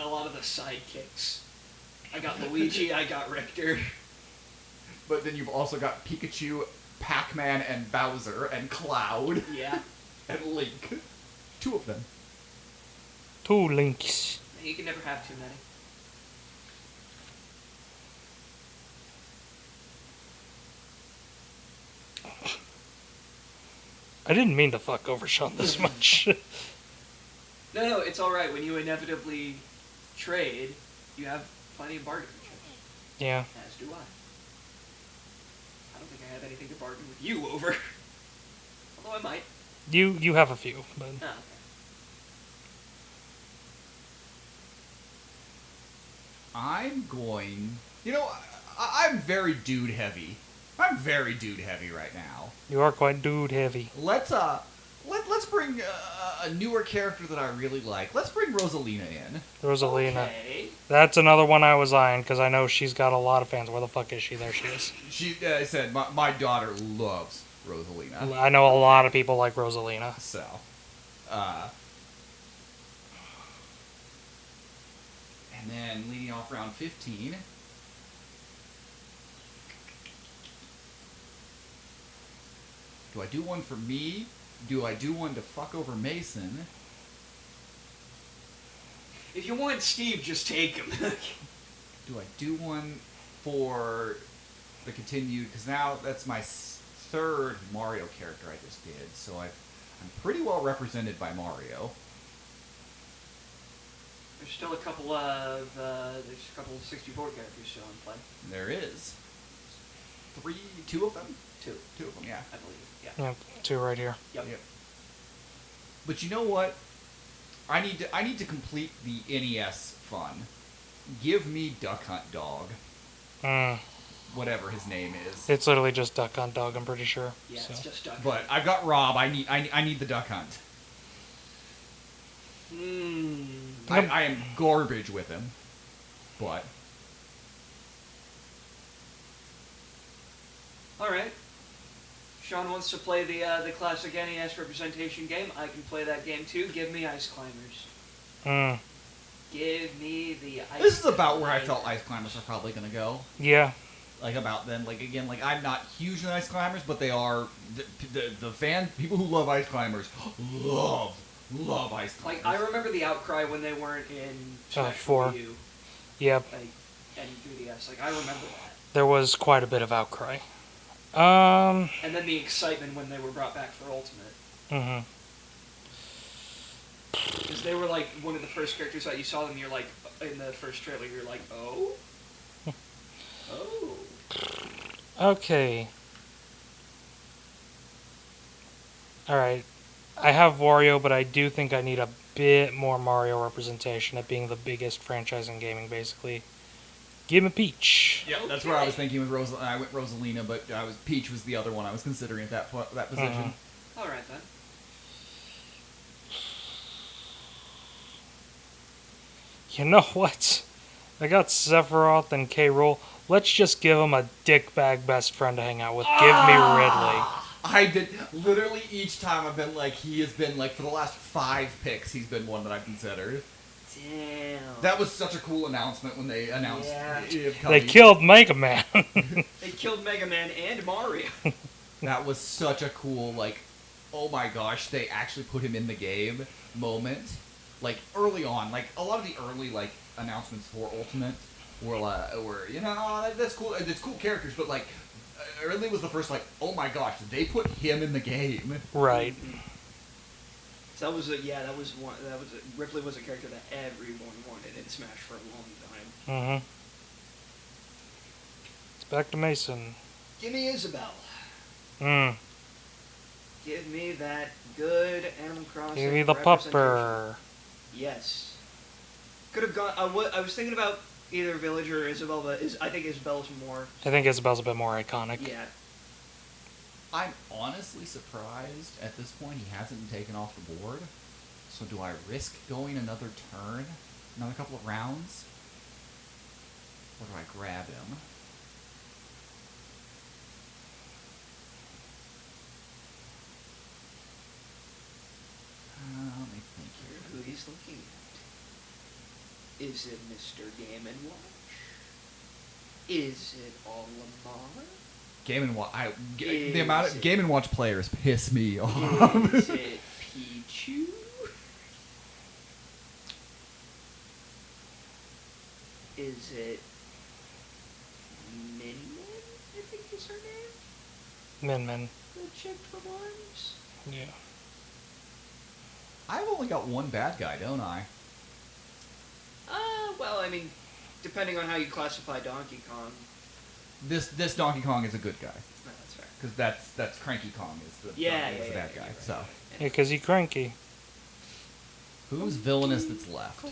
lot of the sidekicks. I got Luigi, I got Richter. But then you've also got Pikachu, Pac-Man, and Bowser, and Cloud. Yeah. And Link. 2 of them. 2 Links. You can never have too many. I didn't mean to fuck over Sean this much. No, it's alright. When you inevitably trade, you have plenty of bargaining chips. Yeah. As do I. I don't think I have anything to bargain with you over. Although I might. You have a few, but Oh, okay. I'm going... I'm very dude heavy. I'm very dude heavy right now. you are quite dude heavy. Let's bring a newer character that I really like. Let's bring Rosalina in. Rosalina. Okay. That's another one I was eyeing because I know she's got a lot of fans. Where the fuck is she? There she is. She said my daughter loves Rosalina. I know a lot of people like Rosalina. So, and then leading off round 15. Do I do one for me? Do I do one to fuck over Mason? If you want Steve, just take him. Do I do one for the continued? Because now that's my third Mario character I just did, so I'm pretty well represented by Mario. There's still a couple of 64 characters still in play. There is. 2 of them? Two, Two of them, yeah. I believe. Yeah. Yeah, 2 right here. Yep. Yep. But you know what? I need to complete the NES fun. Give me Duck Hunt Dog. Whatever his name is. It's literally just Duck Hunt Dog, I'm pretty sure. Yeah, So. it's just Duck. But I've got Rob. I need the Duck Hunt. I am garbage with him. But All right. Sean wants to play the classic NES representation game. I can play that game too. Give me Ice Climbers. Mm. Give me the Ice This is about where I Climbers. felt Ice Climbers are probably gonna go. Yeah. Like about then, like again, like I'm not huge on Ice Climbers, but they are the fan people who love Ice Climbers love Ice Climbers. Like I remember the outcry when they weren't in Smash 4. Wii U, Yep. like and 3DS. Like I remember that. There was quite a bit of outcry. And then the excitement when they were brought back for Ultimate. Mm-hmm. Because they were like one of the first characters that you saw them, you're like, in the first trailer, you're like, oh? Oh. Okay. Alright. I have Wario, but I do think I need a bit more Mario representation, it being the biggest franchise in gaming, basically. Give me Peach. Yeah, that's where I was thinking with I went Rosalina, but Peach was the other one I was considering at that position. Alright then. You know what? I got Sephiroth and K. Rool. Let's just give him a dickbag best friend to hang out with. Give me Ridley. I did literally each time I've been like he has been like for the last 5 picks he's been one that I've considered. Damn. That was such a cool announcement when they announced it They coming. killed Mega Man. They killed Mega Man and Mario. That was such a cool like, oh my gosh, they actually put him in the game moment. Like early on, like a lot of the early like announcements for Ultimate were you know that's cool. It's cool characters, but like Ridley was the first like, oh my gosh, they put him in the game. Right. So that was Ripley was a character that everyone wanted in Smash for a long time. Mm-hmm. It's back to Mason. Give me Isabelle. Mm. Give me that good Animal Crossing. Give me the representation. pupper. Yes. Could have gone. I was thinking about either Village or Isabelle, but I think Isabelle's more. I think Isabel's a bit more iconic. Yeah. I'm honestly surprised at this point he hasn't been taken off the board. So do I risk going another turn, another couple of rounds, or do I grab him? Let me think here. Who he's looking at? Is it Mr. Game & Watch? Is it Olimar? Game & Watch. The Is amount of it- Game & Watch players piss me off. Is it Pichu? Is it Min Min? I think is her name. Min Min. The chick from Arms. Yeah. I've only got one bad guy, don't I? Well, I mean, depending on how you classify Donkey Kong. This Donkey Kong is a good guy. No, that's fair. Because that's Cranky Kong is the Yeah, is the yeah, bad yeah, guy. you're right. So Yeah, 'cause he cranky. who's villainous that's left?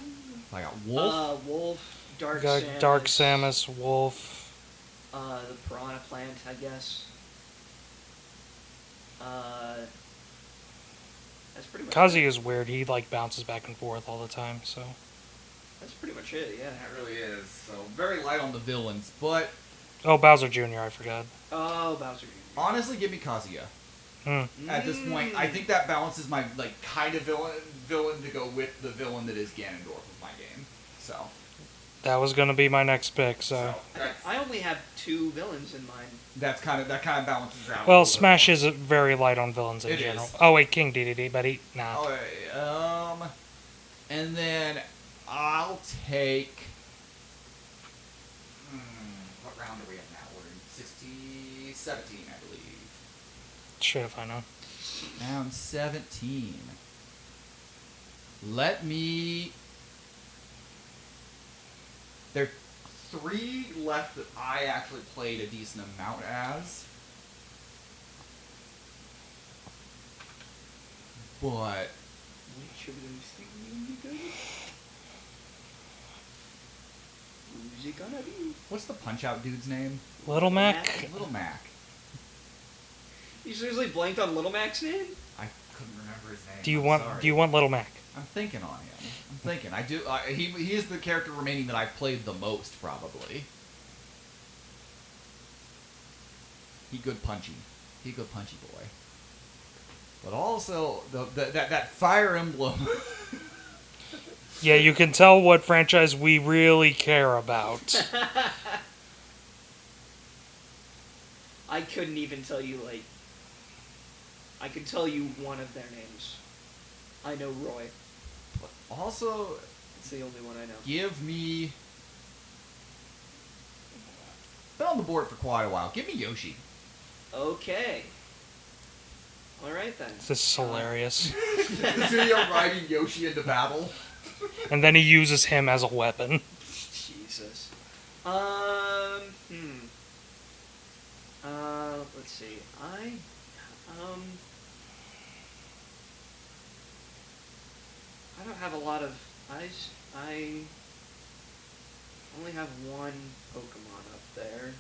I got Wolf. Wolf, Dark Got Samus. Dark Samus, Wolf. The Piranha Plant, I guess. That's pretty much Kazi it. is weird. He like bounces back and forth all the time. So That's pretty much it, yeah. That really is. So very light on the villains, but oh, Bowser Jr. I forgot. Oh, Bowser Jr. honestly, give me Kazuya. Hmm. At this point, I think that balances my like kind of villain to go with the villain that is Ganondorf of my game. So That was gonna be my next pick. So I only have 2 villains in mind. that kind of balances out. a well, little bit Smash more. is very light on villains in It general. is. Oh wait, King DDD, but he nah. Oh, and then I'll take. What round are we at now? We're in 17, I believe. Shit if I know. Round 17. Let me. There are 3 left that I actually played a decent amount as. But Which of those things are you gonna Who's it gonna be? what's the Punch Out dude's name? Little Mac. Little Mac. You seriously blanked on Little Mac's name? I couldn't remember his name. Do you I'm want sorry. Do you want Little Mac? I'm thinking on him. I'm thinking. I do. He is the character remaining that I've played the most, probably. He good punchy. He a good punchy boy. But also that Fire Emblem. Yeah, you can tell what franchise we really care about. I couldn't even tell you, like... I could tell you one of their names. I know Roy. But also, It's the only one I know. give me. Been on the board for quite a while. Give me Yoshi. Okay. Alright then. This is hilarious. This video riding Yoshi into battle. And then he uses him as a weapon. Jesus. Let's see. I don't have a lot of... I only have one Pokemon up there.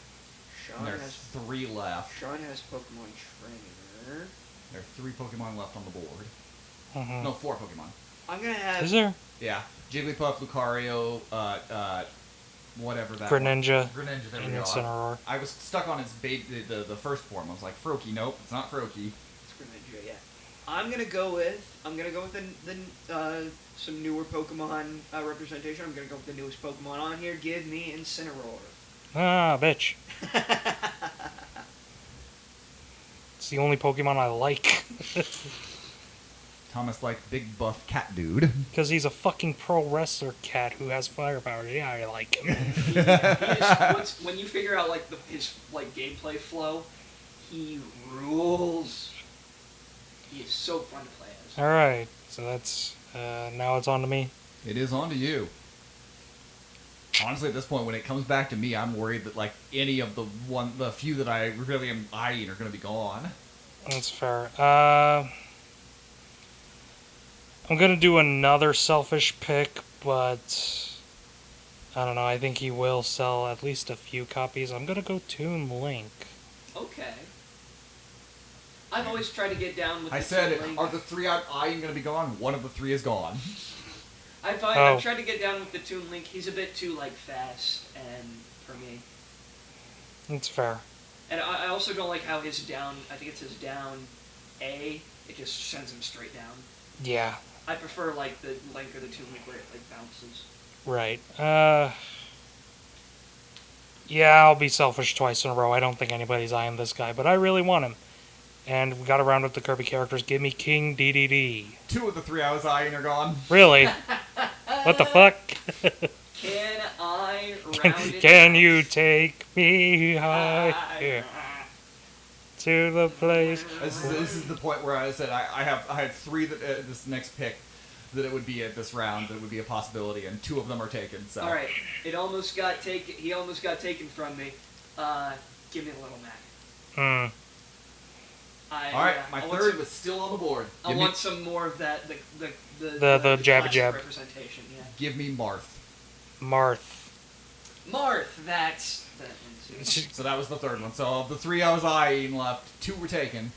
Sean And there's has 3 left. Sean has Pokemon Trainer. There are 3 Pokemon left on the board. Mhm. No, 4 Pokemon. I'm gonna have... Is there? Yeah. Jigglypuff, Lucario, whatever that Greninja Greninja, there we and go. Incineroar. I was stuck on its the first form. I was like, Froakie, nope, it's not Froakie. It's Greninja, yeah. I'm gonna go with some newer Pokemon representation. I'm gonna go with the newest Pokemon on here. Give me Incineroar. Ah, bitch. It's the only Pokemon I like. Thomas like big buff cat dude. Because he's a fucking pro wrestler cat who has firepower. Yeah, I like him. When you figure out like his gameplay flow, he rules. He is so fun to play as. Alright, so that's... now it's on to me. It is on to you. Honestly, at this point, when it comes back to me, I'm worried that like any of the few that I really am eyeing are going to be gone. That's fair. I'm gonna do another selfish pick, but... I don't know, I think he will sell at least a few copies. I'm gonna go Toon Link. Okay. I've always tried to get down with I the said, Toon Link. are the 3 I'm eyeing going to be gone? One of the 3 is gone. I've Oh. tried to get down with the Toon Link. He's a bit too fast and for me. That's fair. And I also don't like how his down, I think it says down A, it just sends him straight down. Yeah, I prefer the Link or the Toon Link where it bounces. right. Yeah, I'll be selfish twice in a row. I don't think anybody's eyeing this guy, but I really want him. And we got to round up the Kirby characters. Give me King DDD. 2 of the 3 I was eyeing are gone. Really? What the fuck? Can I round it Can out? you take me higher to the place? This is the point where I said I had 3 that this next pick that it would be at this round that would be a possibility, and 2 of them are taken. So. All right, it almost got taken. He almost got taken from me. Give me a Little Mac. All right, my third was still on the board. I want some more of that. The jabba classic jab. representation. Yeah. Give me Marth. Marth. Marth. That's that one too. So that was the third one. So of the 3 I was eyeing left, 2 were taken,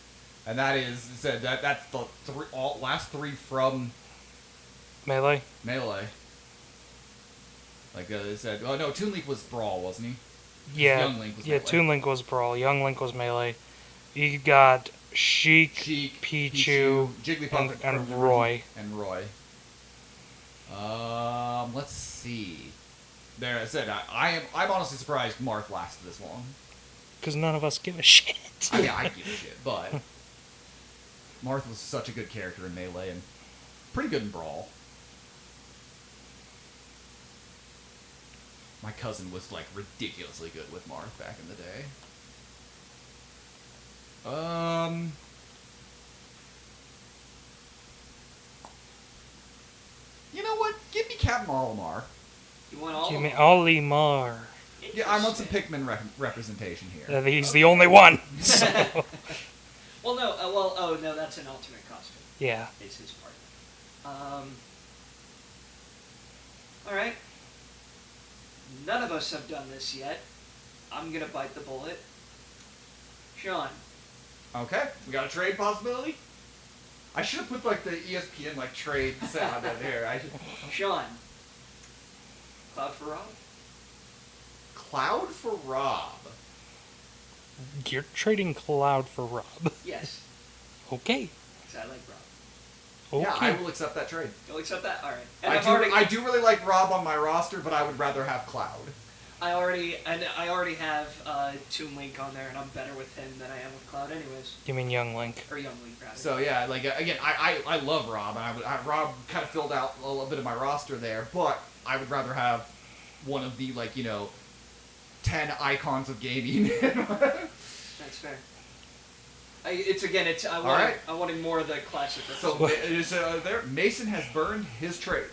and that is said that's the last 3 from Melee? Melee. Like they said, oh no, Toon Link was Brawl, wasn't he? Yeah. Young Link was Yeah, Melee. Toon Link was Brawl. Young Link was Melee. You got Sheik, Pichu, Jigglypuff, and Roy. And Roy. Let's see. There, I said I'm honestly surprised Marth lasted this long. Because none of us give a shit. Yeah, I give a shit, but Marth was such a good character in Melee and pretty good in Brawl. My cousin was like ridiculously good with Marth back in the day. You know what? Give me Captain Olimar. You want all Give of me them? Olimar. Yeah, I want some Pikmin representation here. He's the only one. So, Well, no. Oh no, that's an alternate costume. yeah. It's his part. All right. None of us have done this yet. I'm gonna bite the bullet. Sean. Okay, we got a trade possibility. I should have put like the ESPN like trade sound in here. Sean. Cloud for Rob. Cloud for Rob. You're trading Cloud for Rob. Yes, Okay. because I like Rob. Okay. Yeah, I will accept that trade. You'll accept that? Alright. And I do really like Rob on my roster, but I would rather have Cloud. I already have Toon Link on there, and I'm better with him than I am with Cloud anyways. You mean Young Link? Or Young Link, rather. So yeah, like again, I love Rob, and Rob kind of filled out a little bit of my roster there, but I would rather have one of the 10 icons of gaming. That's fair. I wanted more of the classic. So there, Mason has burned his trade.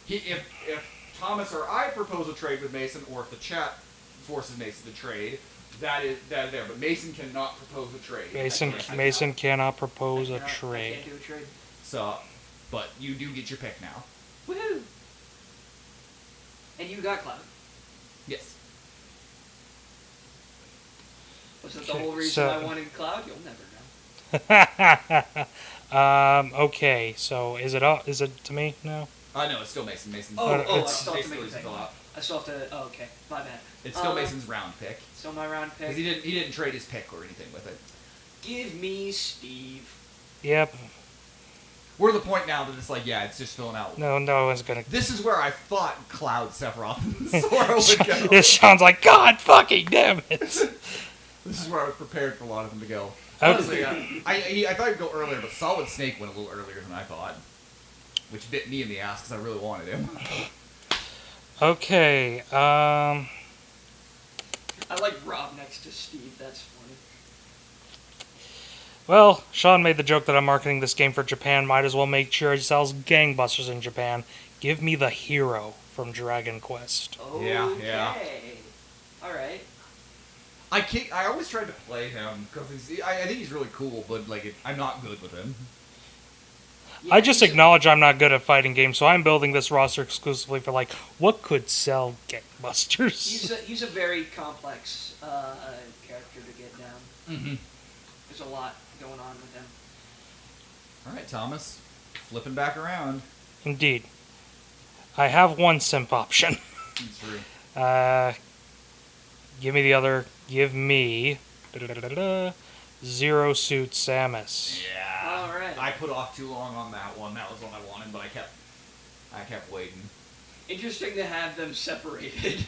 If Thomas or I propose a trade with Mason, or if the chat forces Mason to trade, that is there. But Mason cannot propose a trade. Mason cannot propose a I trade. can't do a trade. So, but you do get your pick now. Woohoo! And you got Cloud. Yes. Was that the Okay, whole reason so- I wanted Cloud? You'll never know. Okay, so is it to me now? No, it's still Mason. Mason. I it's- still have to Mason make a loses pick. a lot. I still have to. Oh, okay. My bad. It's still Mason's round pick. So my round pick. Because he didn't trade his pick or anything with it. Give me Steve. Yep. We're at the point now that it's it's just filling out. No one's gonna. This is where I thought Cloud, Sephiroth, and Sora would go. This sounds like God fucking damn it. This is where I was prepared for a lot of them to go. Okay. Honestly, I thought he'd go earlier, but Solid Snake went a little earlier than I thought. Which bit me in the ass because I really wanted him. Okay. I like Rob next to Steve. That's funny. Well, Sean made the joke that I'm marketing this game for Japan. Might as well make sure it sells gangbusters in Japan. Give me the hero from Dragon Quest. Okay. Yeah. All right. I always tried to play him because I think he's really cool, but I'm not good with him. Yeah, I just he's a- acknowledge I'm not good at fighting games, so I'm building this roster exclusively for what could sell gangbusters. He's a very complex character to get down. Mm-hmm. There's a lot going on with him. All right, Thomas, flipping back around. Indeed. I have one simp option. That's true. Give me the other. Give me Zero Suit Samus. Yeah. All right. I put off too long on that one. That was what I wanted, but I kept waiting. Interesting to have them separated.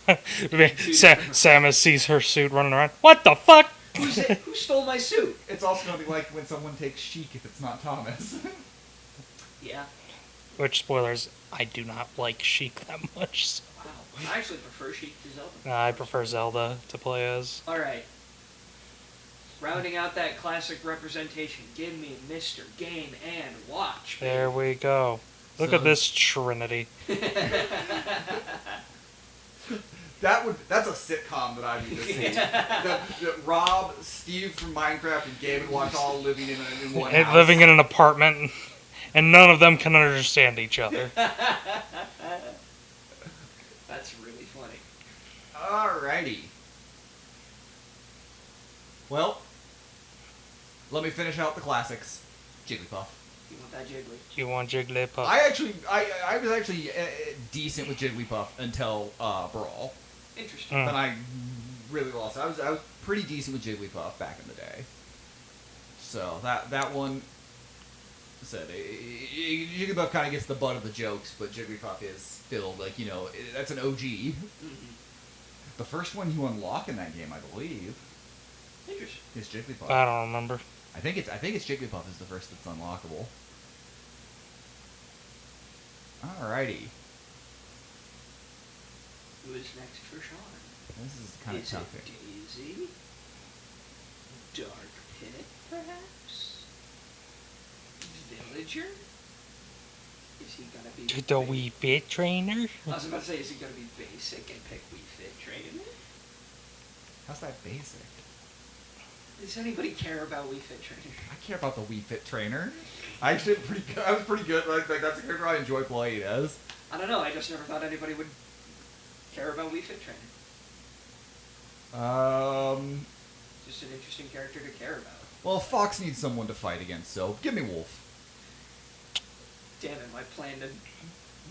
Samus sees her suit running around. What the fuck? Who stole my suit? It's also going to be like when someone takes Sheik if it's not Thomas. Yeah. Which, spoilers, I do not like Sheik that much. So. Wow. I actually prefer Sheik to Zelda. I prefer Zelda to play as. All right. Rounding out that classic representation, give me Mr. Game and Watch. baby. There we go. Look So- at this trinity. That's a sitcom that I need to see. That Rob, Steve from Minecraft, and Game and Watch all living in one And house. living in an apartment, and none of them can understand each other. That's really funny. Alrighty. Well, let me finish out the classics. Jigglypuff. You want that Jiggly? You want Jigglypuff? I was actually decent with Jigglypuff until Brawl. Interesting. Mm. Then I really lost. I was pretty decent with Jigglypuff back in the day. So that one said Jigglypuff kind of gets the butt of the jokes, but Jigglypuff is still that's an OG. Mm-hmm. The first one you unlock in that game, I believe, Interesting. is Jigglypuff. I don't remember. I think it's Jigglypuff is the first that's unlockable. Alrighty. Who is next for Sean? This is kind of Is tough it here. Daisy? Dark Pit, perhaps? Villager? Is he gonna be The Wii Fit Trainer? I was about to say, is he gonna be basic and pick Wii Fit Trainer? How's that basic? Does anybody care about Wii Fit Trainer? I care about the Wii Fit Trainer. I actually did pretty good. I was pretty good. Like that's a character I enjoy playing as. I don't know, I just never thought anybody would care about Wii Fit Trainer. Just an interesting character to care about. Well, Fox needs someone to fight against, so give me Wolf. Damn it, my plan to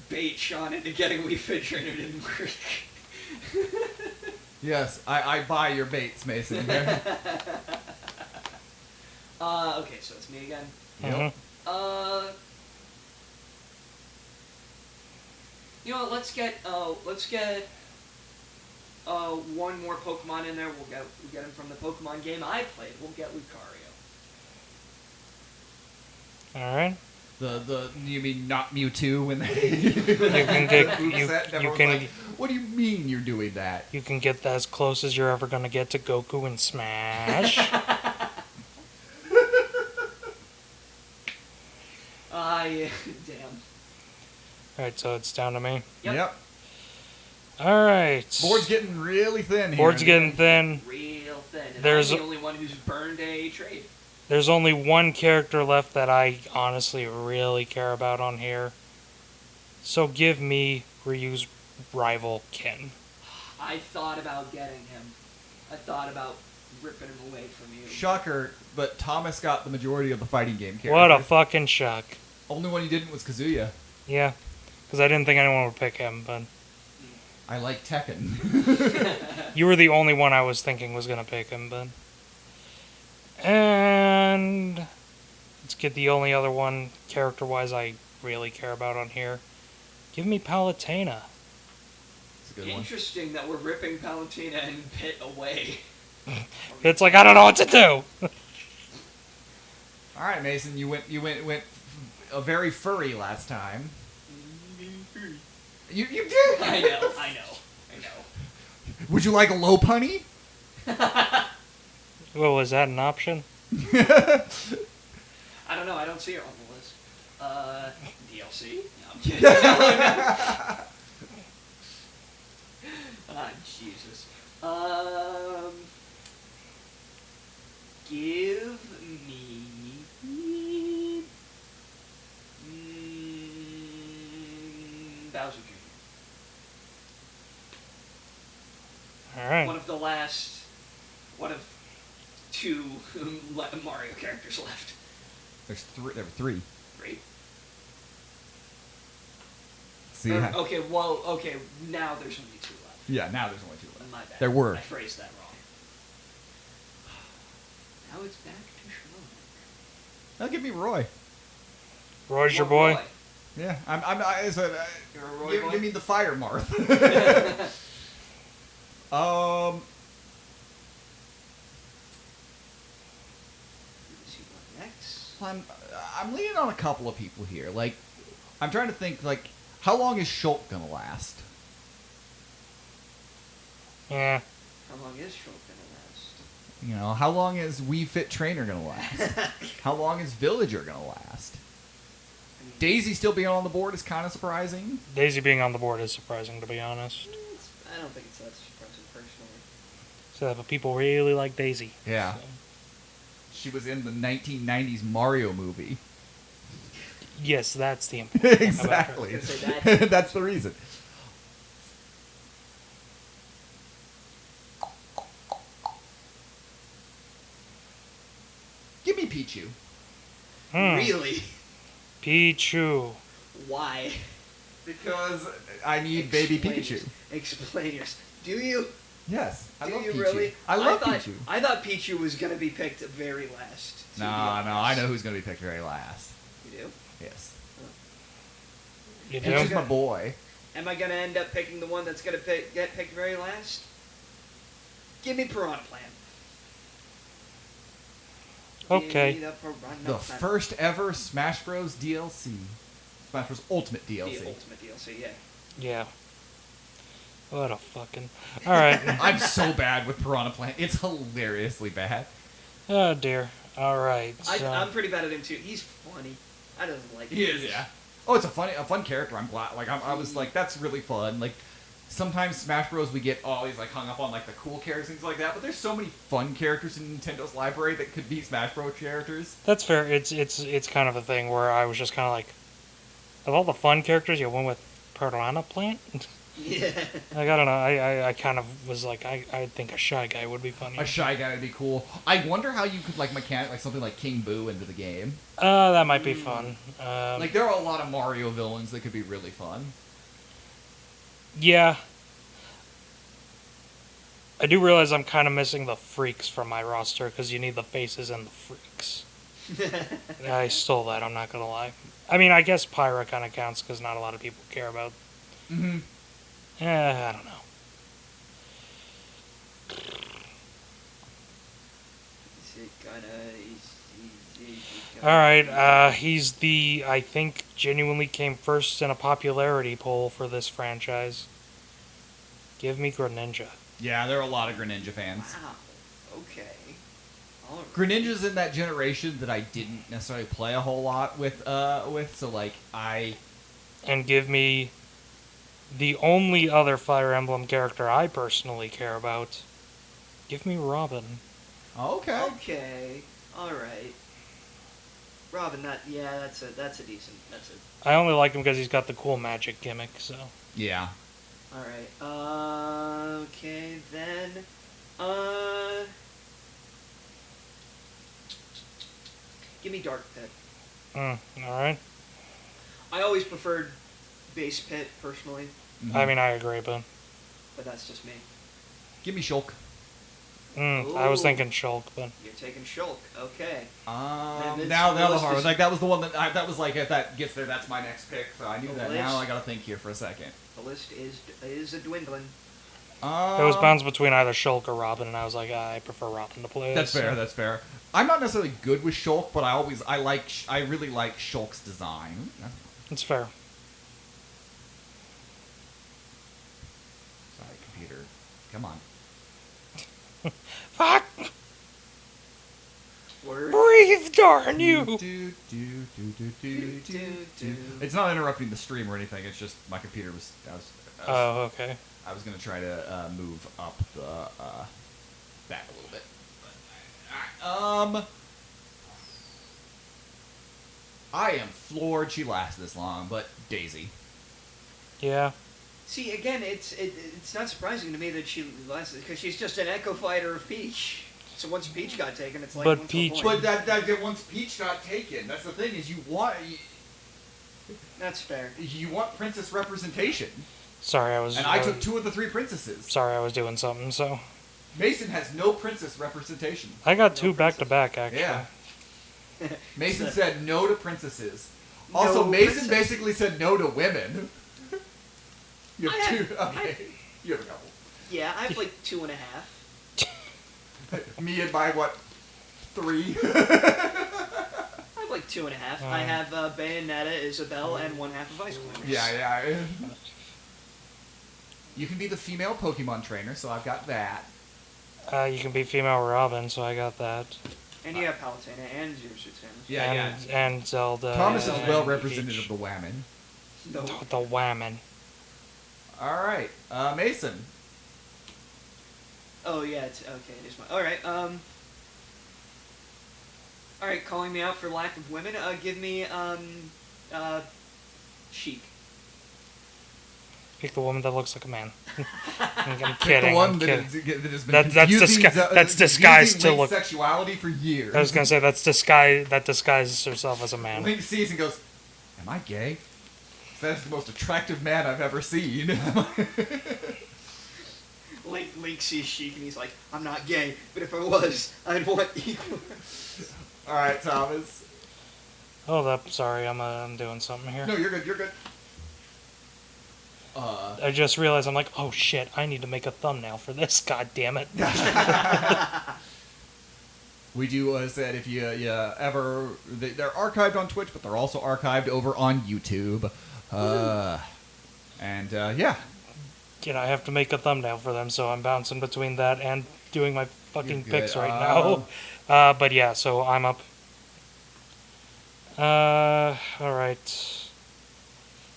bait Sean into getting Wii Fit Trainer didn't work. Yes, I buy your baits, Mason. Okay, so it's me again. Yep. You know what, let's get one more Pokemon in there. We'll get him from the Pokemon game I played. We'll get Lucario. All right. You mean not Mewtwo when they You can get you Everyone's can like, what do you mean you're doing that? you can get as close as you're ever gonna get to Goku in Smash. Yeah, damn. All right, so it's down to me. Yep. All right. Board's getting really thin here. Board's getting thin. Real thin. And There's I'm the only one who's burned a trade. There's only one character left that I honestly really care about on here. So give me Ryu's rival, Ken. I thought about getting him. I thought about ripping him away from you. Shocker, but Thomas got the majority of the fighting game characters. What a fucking shock. Only one he didn't was Kazuya. Yeah, because I didn't think anyone would pick him, but I like Tekken. you were the only one I was thinking was going to pick him, but... And let's get the only other one, character-wise, I really care about on here. Give me Palutena. That's a good one. Interesting that we're ripping Palutena and Pit away. It's like, I don't know what to do. All right, Mason, you went a very furry last time. You did. I know. Would you like a low punny? Well, was that an option? I don't know. I don't see her on the list. DLC? No, I'm kidding. Ah, Jesus. Give me Bowser Jr. All right. One of two Mario characters left. There were three. Great. See, Okay, now there's only two left. yeah, now there's only two left. My bad. There were. I phrased that wrong. Now it's back to Sean. Now give me Roy. Roy's your What boy. Roy? Yeah, I said, You're a Roy boy? give me the Fire Marth. Next. I'm leaning on a couple of people here. Like, I'm trying to think, like, how long is Shulk gonna last? Yeah. How long is Shulk gonna last? You know, how long is Wii Fit Trainer gonna last? How long is Villager gonna last? Daisy still being on the board is kind of surprising. Daisy being on the board is surprising, to be honest. I don't think it's that surprising personally. So, but people really like Daisy. Yeah. So, She was in the 1990s Mario movie. yes, that's the important thing about her. Exactly. I was gonna say that. That's the reason. Give me Pichu. Really? Pichu. Why? Because I need baby Explain Pikachu. Explain yours. Do you? Yes, I Do love you Pichu. really? I love thought, Pichu. I thought Pichu was gonna be picked very last. to No, be honest. I know who's going to be picked very last. You do? Yes. You And do? she's my boy. Am I gonna end up picking the one that's gonna get picked very last? Give me Piranha Plant. Okay. Give me the Piranha The Plant. first ever Smash Bros. DLC. Smash Bros. Ultimate DLC. The Ultimate DLC, yeah. Yeah. What a fucking... Alright. I'm so bad with Piranha Plant. It's hilariously bad. Oh, dear. Alright. So, I'm pretty bad at him too. He's funny. I don't like him. He is, yeah. Oh, it's a fun character. I'm glad. Like, I was like, that's really fun. Like, sometimes Smash Bros. We get always like hung up on like the cool characters and things like that. But there's so many fun characters in Nintendo's library that could be Smash Bros. Characters. that's fair. It's kind of a thing where I was just kind of like... Of all the fun characters, you went with Piranha Plant? Yeah. Like, I don't know. I kind of was like, I think a Shy Guy would be funny. A Shy Guy would be cool. I wonder how you could like mechanic like something like King Boo into the game. That might be fun. Like there are a lot of Mario villains that could be really fun. Yeah. I do realize I'm kind of missing the freaks from my roster because you need the faces and the freaks. I stole that, I'm not going to lie. I mean, I guess Pyra kind of counts because not a lot of people care about. Mm-hmm. I don't know. Is it gonna? He's Alright, he's the, I think, genuinely came first in a popularity poll for this franchise. Give me Greninja. Yeah, there are a lot of Greninja fans. Wow. Okay. All right. Greninja's in that generation that I didn't necessarily play a whole lot with, so, like, And give me the only other Fire Emblem character I personally care about. Give me Robin. Okay. Okay. All right. Robin, that's a decent. That's a. I only like him because he's got the cool magic gimmick, so. Yeah. All right. Okay then. Give me Dark Pit. Alright. I always preferred Base Pit personally, I mean, I agree, but. but that's just me. Give me Shulk. I was Ooh. thinking Shulk, but. You're taking Shulk. Okay. Now this the list hard is- like that was the one that was like if that gets there, that's my next pick. So I knew The that. list- Now I gotta think here for a second. The list is a dwindling. It was bounced between either Shulk or Robin, and I was like, I prefer Robin to play. That's this, fair. so- That's fair. I'm not necessarily good with Shulk, but I really like Shulk's design. It's fair. Sorry, computer. Come on. Fuck! Word. Breathe, darn you! It's not interrupting the stream or anything. It's just my computer was. Oh, okay. I was gonna try to move up the back a little bit. But, I am floored she lasted this long, but Daisy. Yeah. See, again, it's not surprising to me that she lasted because she's just an Echo Fighter of Peach. So once Peach got taken, it's like. But what's the Peach- point? But that once Peach got taken, that's the thing is you want That's fair. princess representation, Sorry, I was. and I took 2 of the 3 princesses. Sorry, I was doing something, so. Mason has no princess representation. I got No 2 back to back, actually. Yeah. Mason So- said no to princesses. No Also, Mason princess. basically said no to women. You I have have- 2. Okay. You have a couple. Yeah, I have like 2.5. Me and my, what, 3? I have like 2.5. I have Bayonetta, Isabelle, and 1/2 of Ice Queen. Yeah. You can be the female Pokemon trainer, so I've got that. You can be female Robin, so I got that. And you have Palutena and Zero Suit Samus. Yeah, and Zelda. Thomas is and well represented Peach. of the Whammon. No. The Whammon. Alright, Mason. Oh yeah, it is my. All right. All right, calling me out for lack of women. Give me Sheik. Pick the woman that looks like a man. I'm Pick kidding. the one I'm that, kidding. that has been That's confusing, that's disguised confusing to Link's look- sexuality for years. I was gonna say that disguises herself as a man. Link sees and goes, "Am I gay? That's the most attractive man I've ever seen." Link sees Sheik and he's like, I'm not gay, but if I was, I'd want equal. All right, Thomas. Hold up, sorry, I'm doing something here. No, you're good. You're good. I just realized I'm like, oh shit, I need to make a thumbnail for this. God damn it. We do said if you ever they're archived on Twitch, but they're also archived over on YouTube. And yeah, You know, I have to make a thumbnail for them, so I'm bouncing between that and doing my fucking You're good. picks right now. But yeah, so I'm up. Alright.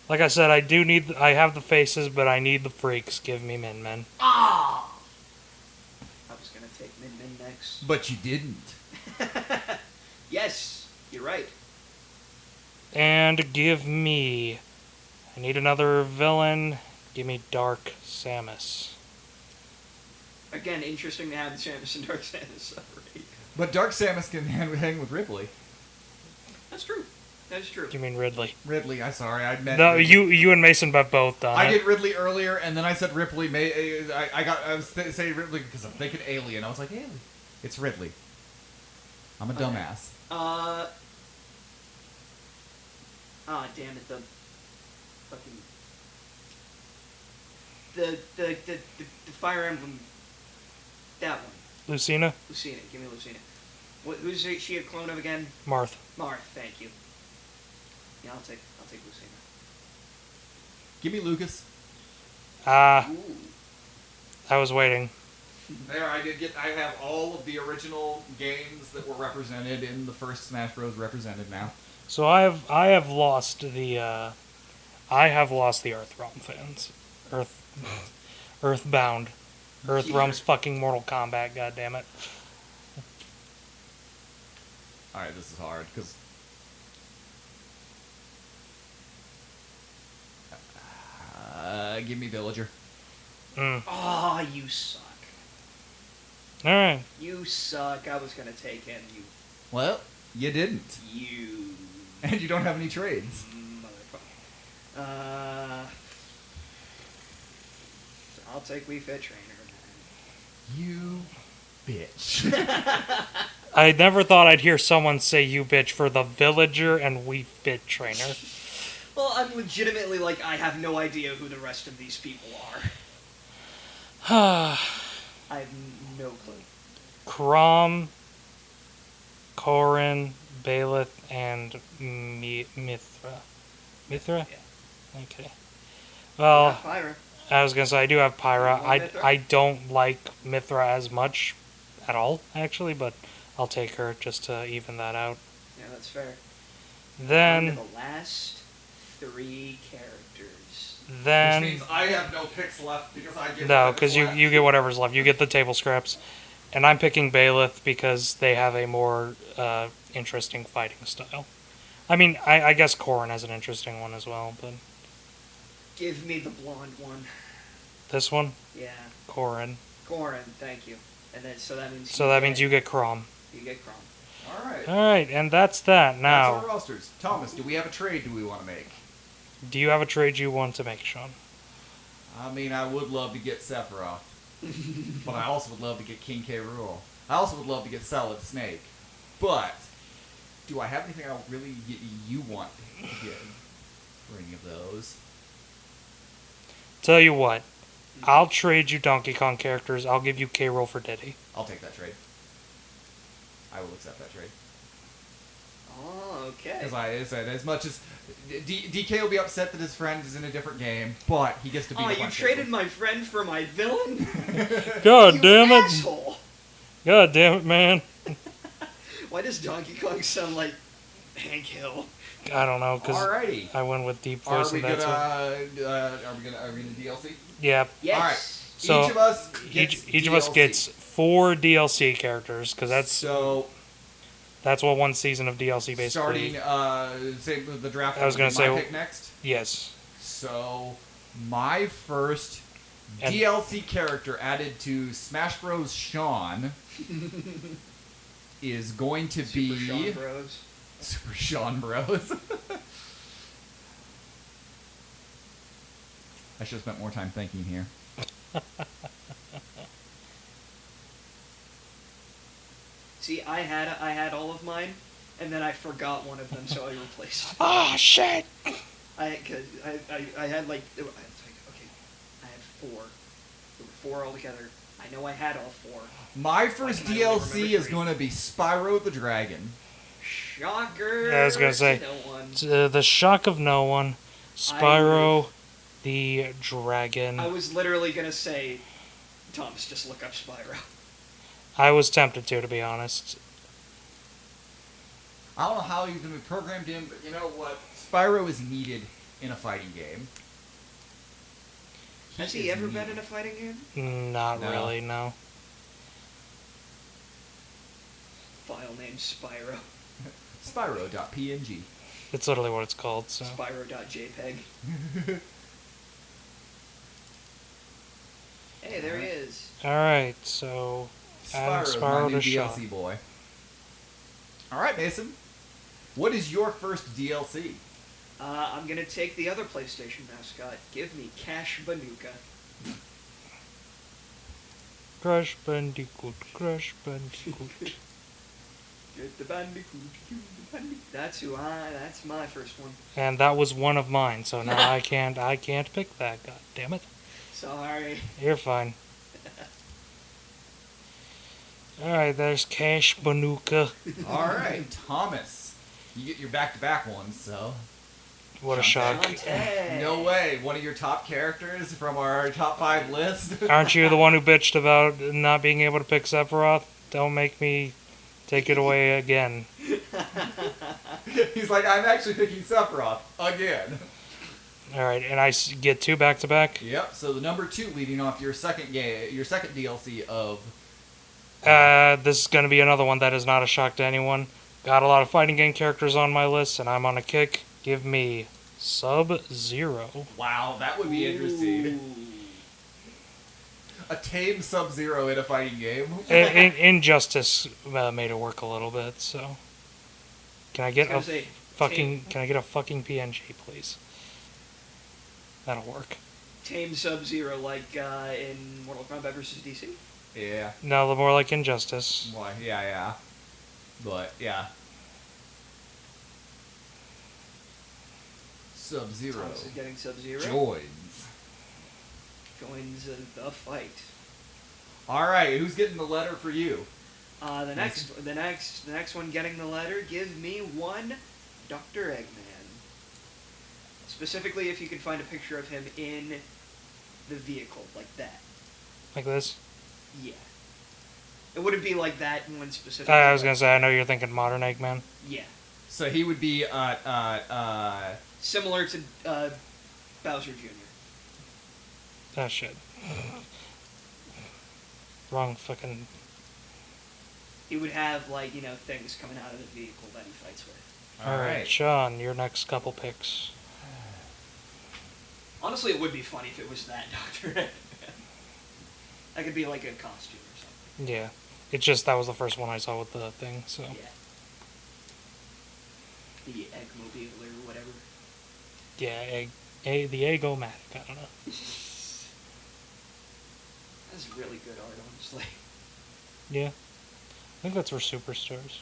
Like I said, I have the faces, but I need the freaks. Give me Min Min. Ah! I was gonna take Min Min next. but you didn't. Yes, you're right. And give me... I need another villain. Give me Dark Samus. Again, interesting to have Samus and Dark Samus separate. But Dark Samus can hang with Ripley. That's true. That's true. You mean Ridley? Ridley. I'm sorry, I meant. No, Ridley. you and Mason have both done I it. did Ridley earlier, and then I said Ripley. I was saying Ridley because I'm thinking Alien. I was like, Alien. It's Ridley. I'm a dumbass. Damn it, the fucking the Fire Emblem, that one. Lucina? Lucina, give me Lucina. Who's she a clone of again? Marth. Marth, thank you. Yeah, I'll take Lucina. Give me Lucas. Ooh. I was waiting. There, I have all of the original games that were represented in the first Smash Bros. Represented now. So I have lost the Earthrealm fans. Earthbound. Earthrealm's fucking Mortal Kombat, goddammit. Alright, this is hard, because... give me Villager. Oh, you suck. Alright. You suck. I was gonna take him, you... Well, you didn't. You... And you don't have any trades. Motherfucker. I'll take Wii Fit Trainer, man. You bitch. I never thought I'd hear someone say you bitch for the Villager and Wii Fit Trainer. Well, I'm legitimately like, I have no idea who the rest of these people are. I have no clue. Crom, Corrin, Baelith, and Mithra. Mithra? Yeah. Okay. Well, Pyra. I was gonna say I do have Pyra. You want Mithra? I don't like Mithra as much at all, actually, but I'll take her just to even that out. Yeah, that's fair. Then Down to the last 3 characters. then Which means I have no picks left because I get... no, because you get whatever's left. You get the table scraps, and I'm picking Baelith because they have a more interesting fighting style. I mean, I guess Corrin has an interesting one as well, but Give me the blonde one. this one, Yeah. Corrin. Corrin, thank you. And then, so that means You get Crom. You get Crom. Alright. Alright, and that's that. That's Now, our rosters. Thomas, do we have a trade we want to make? do you have a trade you want to make, Sean? I mean, I would love to get Sephiroth. But I also would love to get King K. Rool. I also would love to get Solid Snake. But, do I have anything you want to get for any of those? Tell you what, I'll trade you Donkey Kong characters. I'll give you K. Rool for Diddy. I'll take that trade. I will accept that trade. Oh, okay. As I said, as much as DK will be upset that his friend is in a different game, but he gets to be. Oh, you traded my friend for my villain? God You damn it! asshole. God damn it, man! Why does Donkey Kong sound like Hank Hill? I don't know, because Alrighty. I went with deep Are voice we and gonna? that's what. Are we gonna DLC? Yeah. Yes. All right. So each of us gets each of us DLC. gets 4 DLC characters because So that's what one season of DLC basically. starting, say the draft. I was gonna my say- pick next. Yes. So my first And- DLC character added to Smash Bros. Sean is going to Super be Sean Bros. Super Sean Bros. I should have spent more time thinking here. See, I had all of mine, and then I forgot one of them, so I replaced. Ah, shit! I had like I was like, okay, I had 4. There were 4 altogether. I know I had all 4. My first can I only DLC remember is 3? going to be Spyro the Dragon. Shocker! Yeah, I was gonna say, to no one. The shock of no one, Spyro, the dragon. I was literally gonna say, Thomas, just look up Spyro. I was tempted to be honest. I don't know how he's going to be programmed in, but you know what? Spyro is needed in a fighting game. Has is he ever been needed. in a fighting game? Not No. really, no. File name Spyro. Spyro.png. It's literally what it's called. So Spyro.jpg. Hey, there he is. all right, so add Spyro's Spyro my new to DLC Sean. boy. Alright, Mason. what is your first DLC? I'm gonna take the other PlayStation mascot. Give me Cash Banuka. Crash Bandicoot, Crash Bandicoot. Get the bandicoot, get the bandicoot. That's my first one. And that was one of mine, so now I can't pick that. God damn it! Sorry. You're fine. All right, there's Cash Banuka. All right, Thomas. You get your back-to-back ones, so. What a shock! Shantae. No way. One of your top characters from our top 5 list. Aren't you the one who bitched about not being able to pick Sephiroth? Don't make me take it away again. He's like, I'm actually picking Sephiroth again. All right, and I get 2 back-to-back. Yep. So the number 2, leading off your second DLC of. This is going to be another one that is not a shock to anyone. Got a lot of fighting game characters on my list, and I'm on a kick. Give me Sub-Zero. Wow, that would be interesting. Ooh. A tame Sub-Zero in a fighting game. Injustice made it work a little bit, so. Can I get I was gonna say, Can I get a fucking PNG, please? That'll work. Tame Sub-Zero like in Mortal Kombat vs. DC? Yeah. No, more like Injustice. Why? Yeah. But yeah. Sub-Zero Thomas is getting Sub-Zero. joins. Joins the fight. All right, who's getting the letter for you? The next one getting the letter. Give me one Dr. Eggman. Specifically, if you can find a picture of him in the vehicle like that. Like this? Yeah. It wouldn't be like that one specific. I was gonna say, I know you're thinking modern Eggman. Yeah. So he would be Similar to Bowser Jr. Oh shit. Wrong fucking. He would have, like, things coming out of the vehicle that he fights with. all Alright, right. Sean, your next couple picks. Honestly, it would be funny if it was that Dr. Eggman. That could be like a costume or something. Yeah. It's just that was the first one I saw with the thing, so. Yeah. The Eggmobile or whatever. Yeah, the Egg-O-Matic, I don't know. That's really good art, honestly. Yeah. I think that's for Superstars.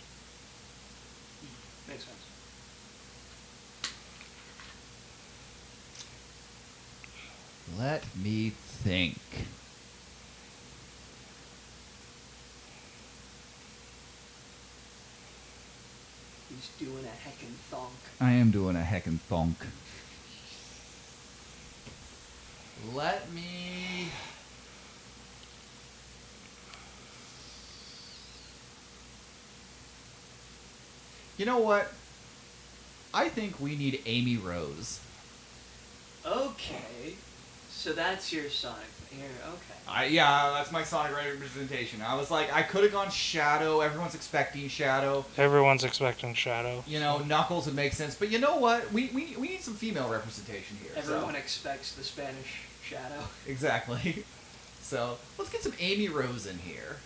Makes sense. Let me think. He's doing a heckin' thonk. I am doing a heckin' thonk. Let me. You know what? I think we need Amy Rose. Okay. So that's your Sonic. Here, okay. Yeah, that's my Sonic representation. I was like, I could have gone Shadow. Everyone's expecting Shadow. Everyone's expecting Shadow. You know, Knuckles would make sense. But you know what? We need some female representation here. Everyone so. expects the Spanish Shadow. Exactly. So let's get some Amy Rose in here.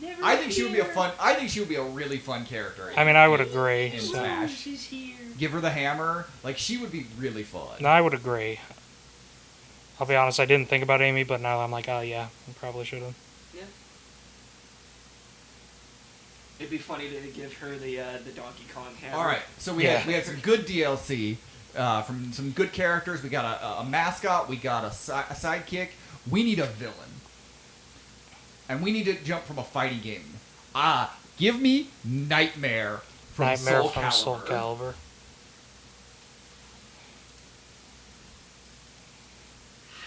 Never I think she would be a here. fun. I think she would be a really fun character. I mean, I would agree. In So. Smash. She's here. Give her the hammer. Like she would be really fun. No, I would agree. I'll be honest, I didn't think about Amy, but now I'm like, oh yeah, I probably should have. Yeah. It'd be funny to give her the Donkey Kong hammer. All right. So we Yeah. had some good DLC from some good characters. We got a mascot. We got a sidekick. We need a villain. And we need to jump from a fighting game. Give me Nightmare from Nightmare Soul from Calibur. Soul Calibur.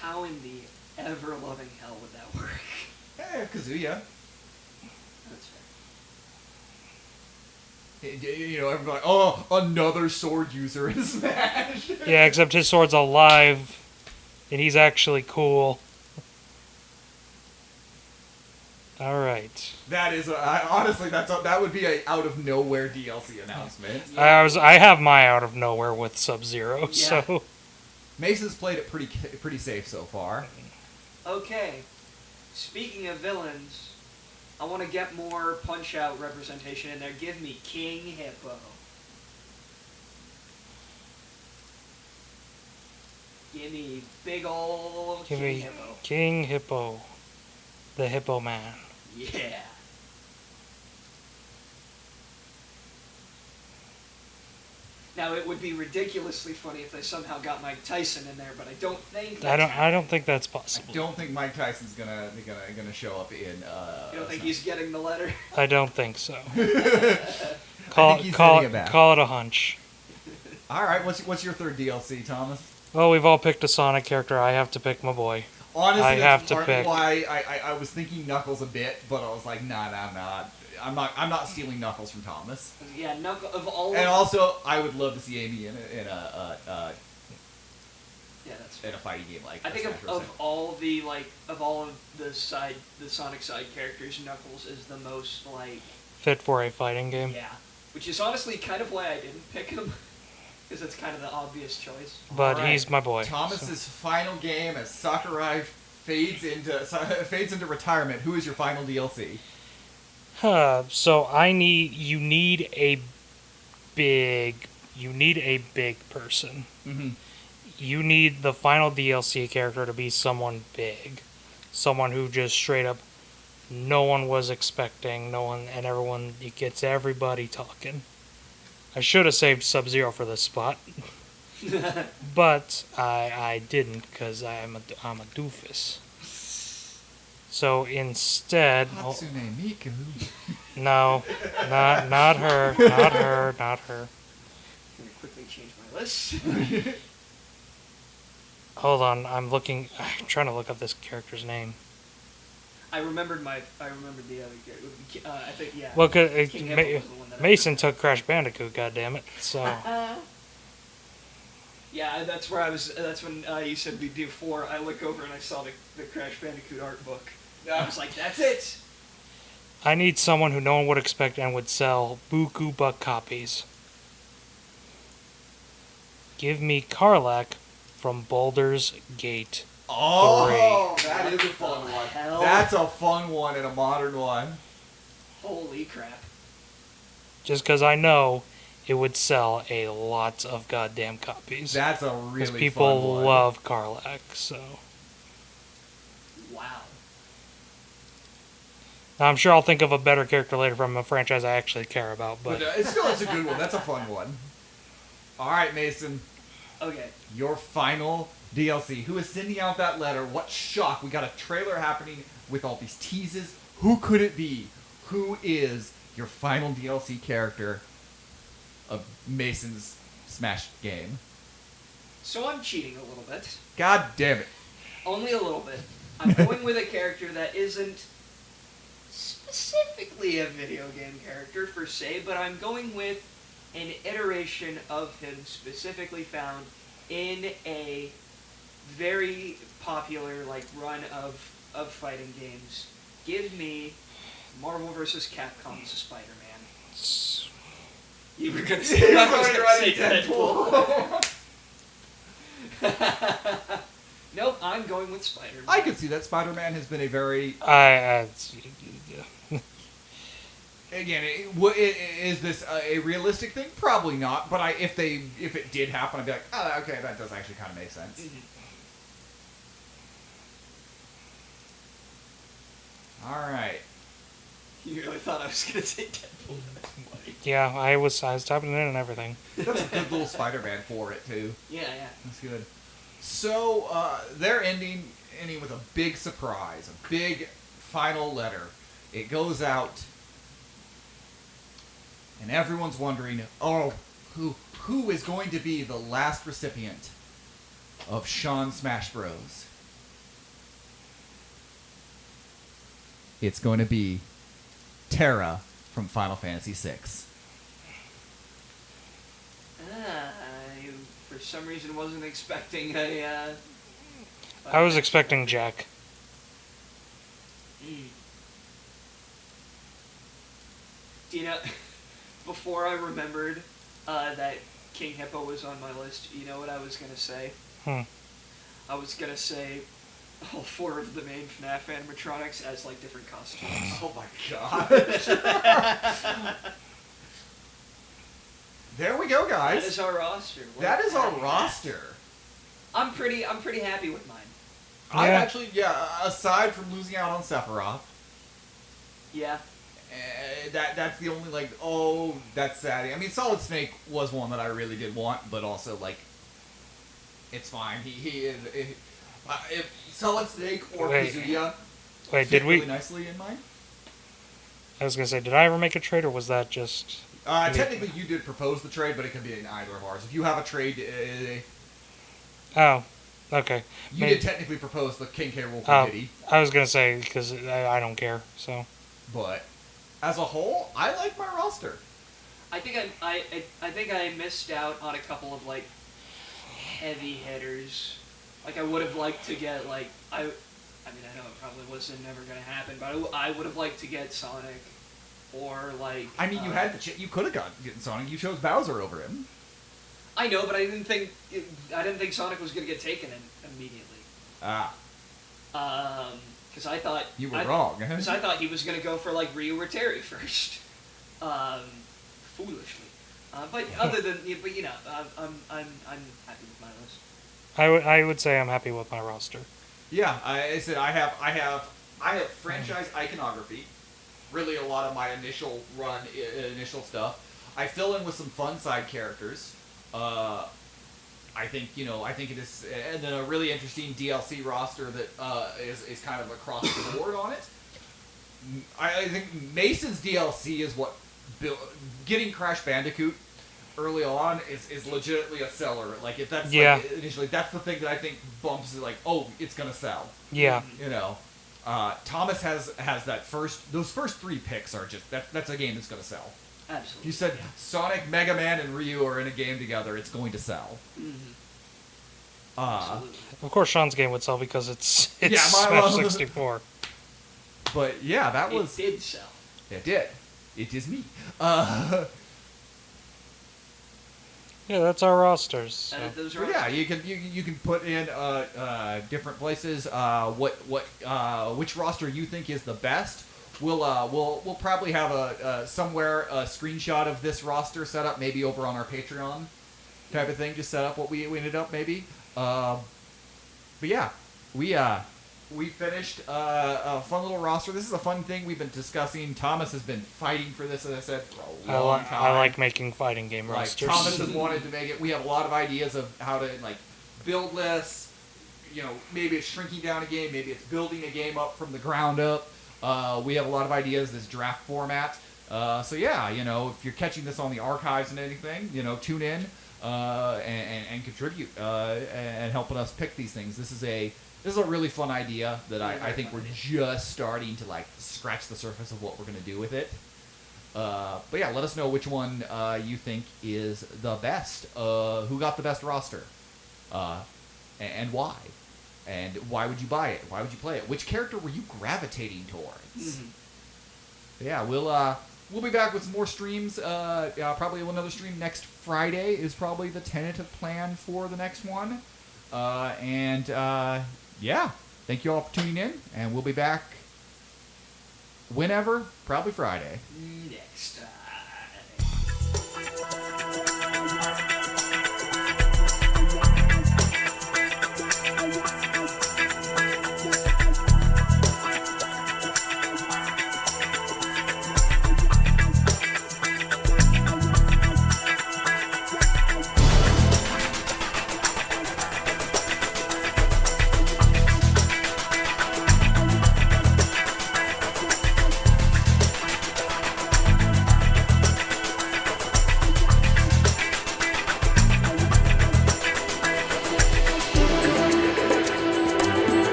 How in the ever-loving hell would that work? Kazuya. That's fair. You know, everybody, oh, another sword user in Smash. Yeah, except his sword's alive, and he's actually cool. All right. That is, honestly, that would be a out of nowhere DLC announcement. I have my out of nowhere with Sub-Zero, Yeah. so Mason's played it pretty safe so far. Okay. Speaking of villains, I want to get more Punch-Out representation in there. Give me King Hippo. Give me big ol' Give King me Hippo. King Hippo, the Hippo Man. Yeah. Now it would be ridiculously funny if they somehow got Mike Tyson in there, but I don't think. I don't think that's I possible. don't think Mike Tyson's gonna show up in. You don't think he's getting the letter? I don't think so. I think he's sending it back. Call it a hunch. All right, what's your third DLC, Thomas? Well, we've all picked a Sonic character. I have to pick my boy. Honestly, I that's have to partly pick. why I was thinking Knuckles a bit, but I was like, nah, I'm not stealing Knuckles from Thomas. Yeah, Knuckle of all. And of, also, I would love to see Amy in yeah, that's. a fighting game like. I think Smash Bros. of all of the Sonic side characters, Knuckles is the most like. Fit for a fighting game. Yeah, which is honestly kind of why I didn't pick him, because it's kind of the obvious choice. But Alright. he's my boy. Thomas's final game as Sakurai fades into retirement. Who is your final DLC? So you need a big person. Mm-hmm. You need the final DLC character to be someone big, someone who just straight up no one was expecting, it gets everybody talking. I should have saved Sub-Zero for this spot, but I didn't because I'm a doofus. So instead, Hatsune Miku. no, not her. I'm gonna quickly change my list. Hold on, I'm trying to look up this character's name. I remembered the other character. I think yeah. Well, King Hippo was the one that I Mason took Crash Bandicoot, goddammit. So yeah, that's where I was. That's when you said we do 4. I look over and I saw the Crash Bandicoot art book. I was like, that's it. I need someone who no one would expect and would sell buku buck copies. Give me Karlak from Baldur's Gate. Oh, that is a fun one. Hell? That's a fun one and a modern one. Holy crap! Just because I know it would sell a lot of goddamn copies. That's a Because really people fun one. love Karlak, so. Wow. Now, I'm sure I'll think of a better character later from a franchise I actually care about, but It's a good one. That's a fun one. All right, Mason. Okay. Your final DLC. Who is sending out that letter? What shock. We got a trailer happening with all these teases. Who could it be? Who is your final DLC character of Mason's Smash game? So I'm cheating a little bit. God damn it. Only a little bit. I'm going with a character that isn't specifically a video game character per se, but I'm going with an iteration of him specifically found in a very popular run of fighting games. Give me Marvel vs. Capcom's Spider-Man. You were gonna say, I was gonna say Deadpool. Nope, I'm going with Spider-Man. I could see that Spider-Man has been a very... Again, is this a realistic thing? Probably not. But if it did happen, I'd be like, oh, okay, that does actually kind of make sense. Mm-hmm. All right. You really thought I was gonna say Deadpool? yeah, I was typing it in and everything. That's a good little Spider-Man for it too. Yeah. That's good. So they're ending with a big surprise, a big final letter. It goes out, and everyone's wondering, oh, who is going to be the last recipient of Sean Smash Bros? It's going to be Terra from Final Fantasy VI. I, for some reason, wasn't expecting a... I was expecting Jack. Do you know, before I remembered that King Hippo was on my list, you know what I was going to say? I was going to say all 4 of the main FNAF animatronics as different costumes. Oh my god. There we go, guys. That is our roster. That is our roster. I'm pretty happy with mine. I Yeah. actually, aside from losing out on Sephiroth, Yeah. that's the only, like, oh, that's sad. I mean, Solid Snake was one that I really did want, but also, like, it's fine. He is... if Solid Snake or Wait. Kazuya Wait, fit did we? really nicely in mine. I was gonna say, did I ever make a trade, or was that just? Technically, you did propose the trade, but it could be in either of ours. If you have a trade, Oh, okay. you Maybe- did technically propose the King K. Rool Oh, Committee, I was gonna say because I don't care. So but as a whole, I like my roster. I think I think I missed out on a couple of like heavy hitters. Like I would have liked to get like I mean I know it probably wasn't never gonna happen, but I would have liked to get Sonic or like. I mean, you had you could have gotten Sonic. You chose Bowser over him. I know, but I didn't think Sonic was gonna get taken immediately. Ah, Because I thought you were wrong. Because I thought he was gonna go for like Ryu or Terry first, foolishly. But other than, but you know, I'm happy with my list. I would say I'm happy with my roster. Yeah, I said I have franchise iconography. Really, a lot of my initial run, initial stuff. I fill in with some fun side characters. I think it is, and then a really interesting DLC roster that is kind of across the board on it. I think Mason's DLC is what getting Crash Bandicoot early on is legitimately a seller. Like if that's like, initially, that's the thing that I think bumps it. Like, oh, it's gonna sell. Yeah. You know, Thomas has those first 3 picks are just that's a game that's gonna sell. Absolutely. You said Sonic, Mega Man, and Ryu are in a game together. It's going to sell. Absolutely. Of course, Sean's game would sell because it's Yeah, Smash 64. But yeah, that was It did sell. it. Did it is me? Yeah, that's our rosters. So. Those are Well, yeah, you can put in different places. Which roster you think is the best? We'll probably have a somewhere a screenshot of this roster set up, maybe over on our Patreon type of thing. Just set up what we ended up maybe. But yeah, we finished a fun little roster. This is a fun thing we've been discussing. Thomas has been fighting for this, as I said, for a long time. I like making fighting game Like, rosters. Thomas has wanted to make it. We have a lot of ideas of how to like build lists. You know, maybe it's shrinking down a game, maybe it's building a game up from the ground up. We have a lot of ideas. This draft format. So yeah, you know, if you're catching this on the archives and anything, you know, tune in and contribute and helping us pick these things. This is a really fun idea that I think we're just starting to like scratch the surface of what we're gonna do with it. But yeah, let us know which one you think is the best. Who got the best roster, and why, and why would you buy it? Why would you play it? Which character were you gravitating towards? Yeah, we'll be back with some more streams. Probably another stream next Friday is probably the tentative plan for the next one. Yeah, thank you all for tuning in, and we'll be back whenever, probably Friday. Next time.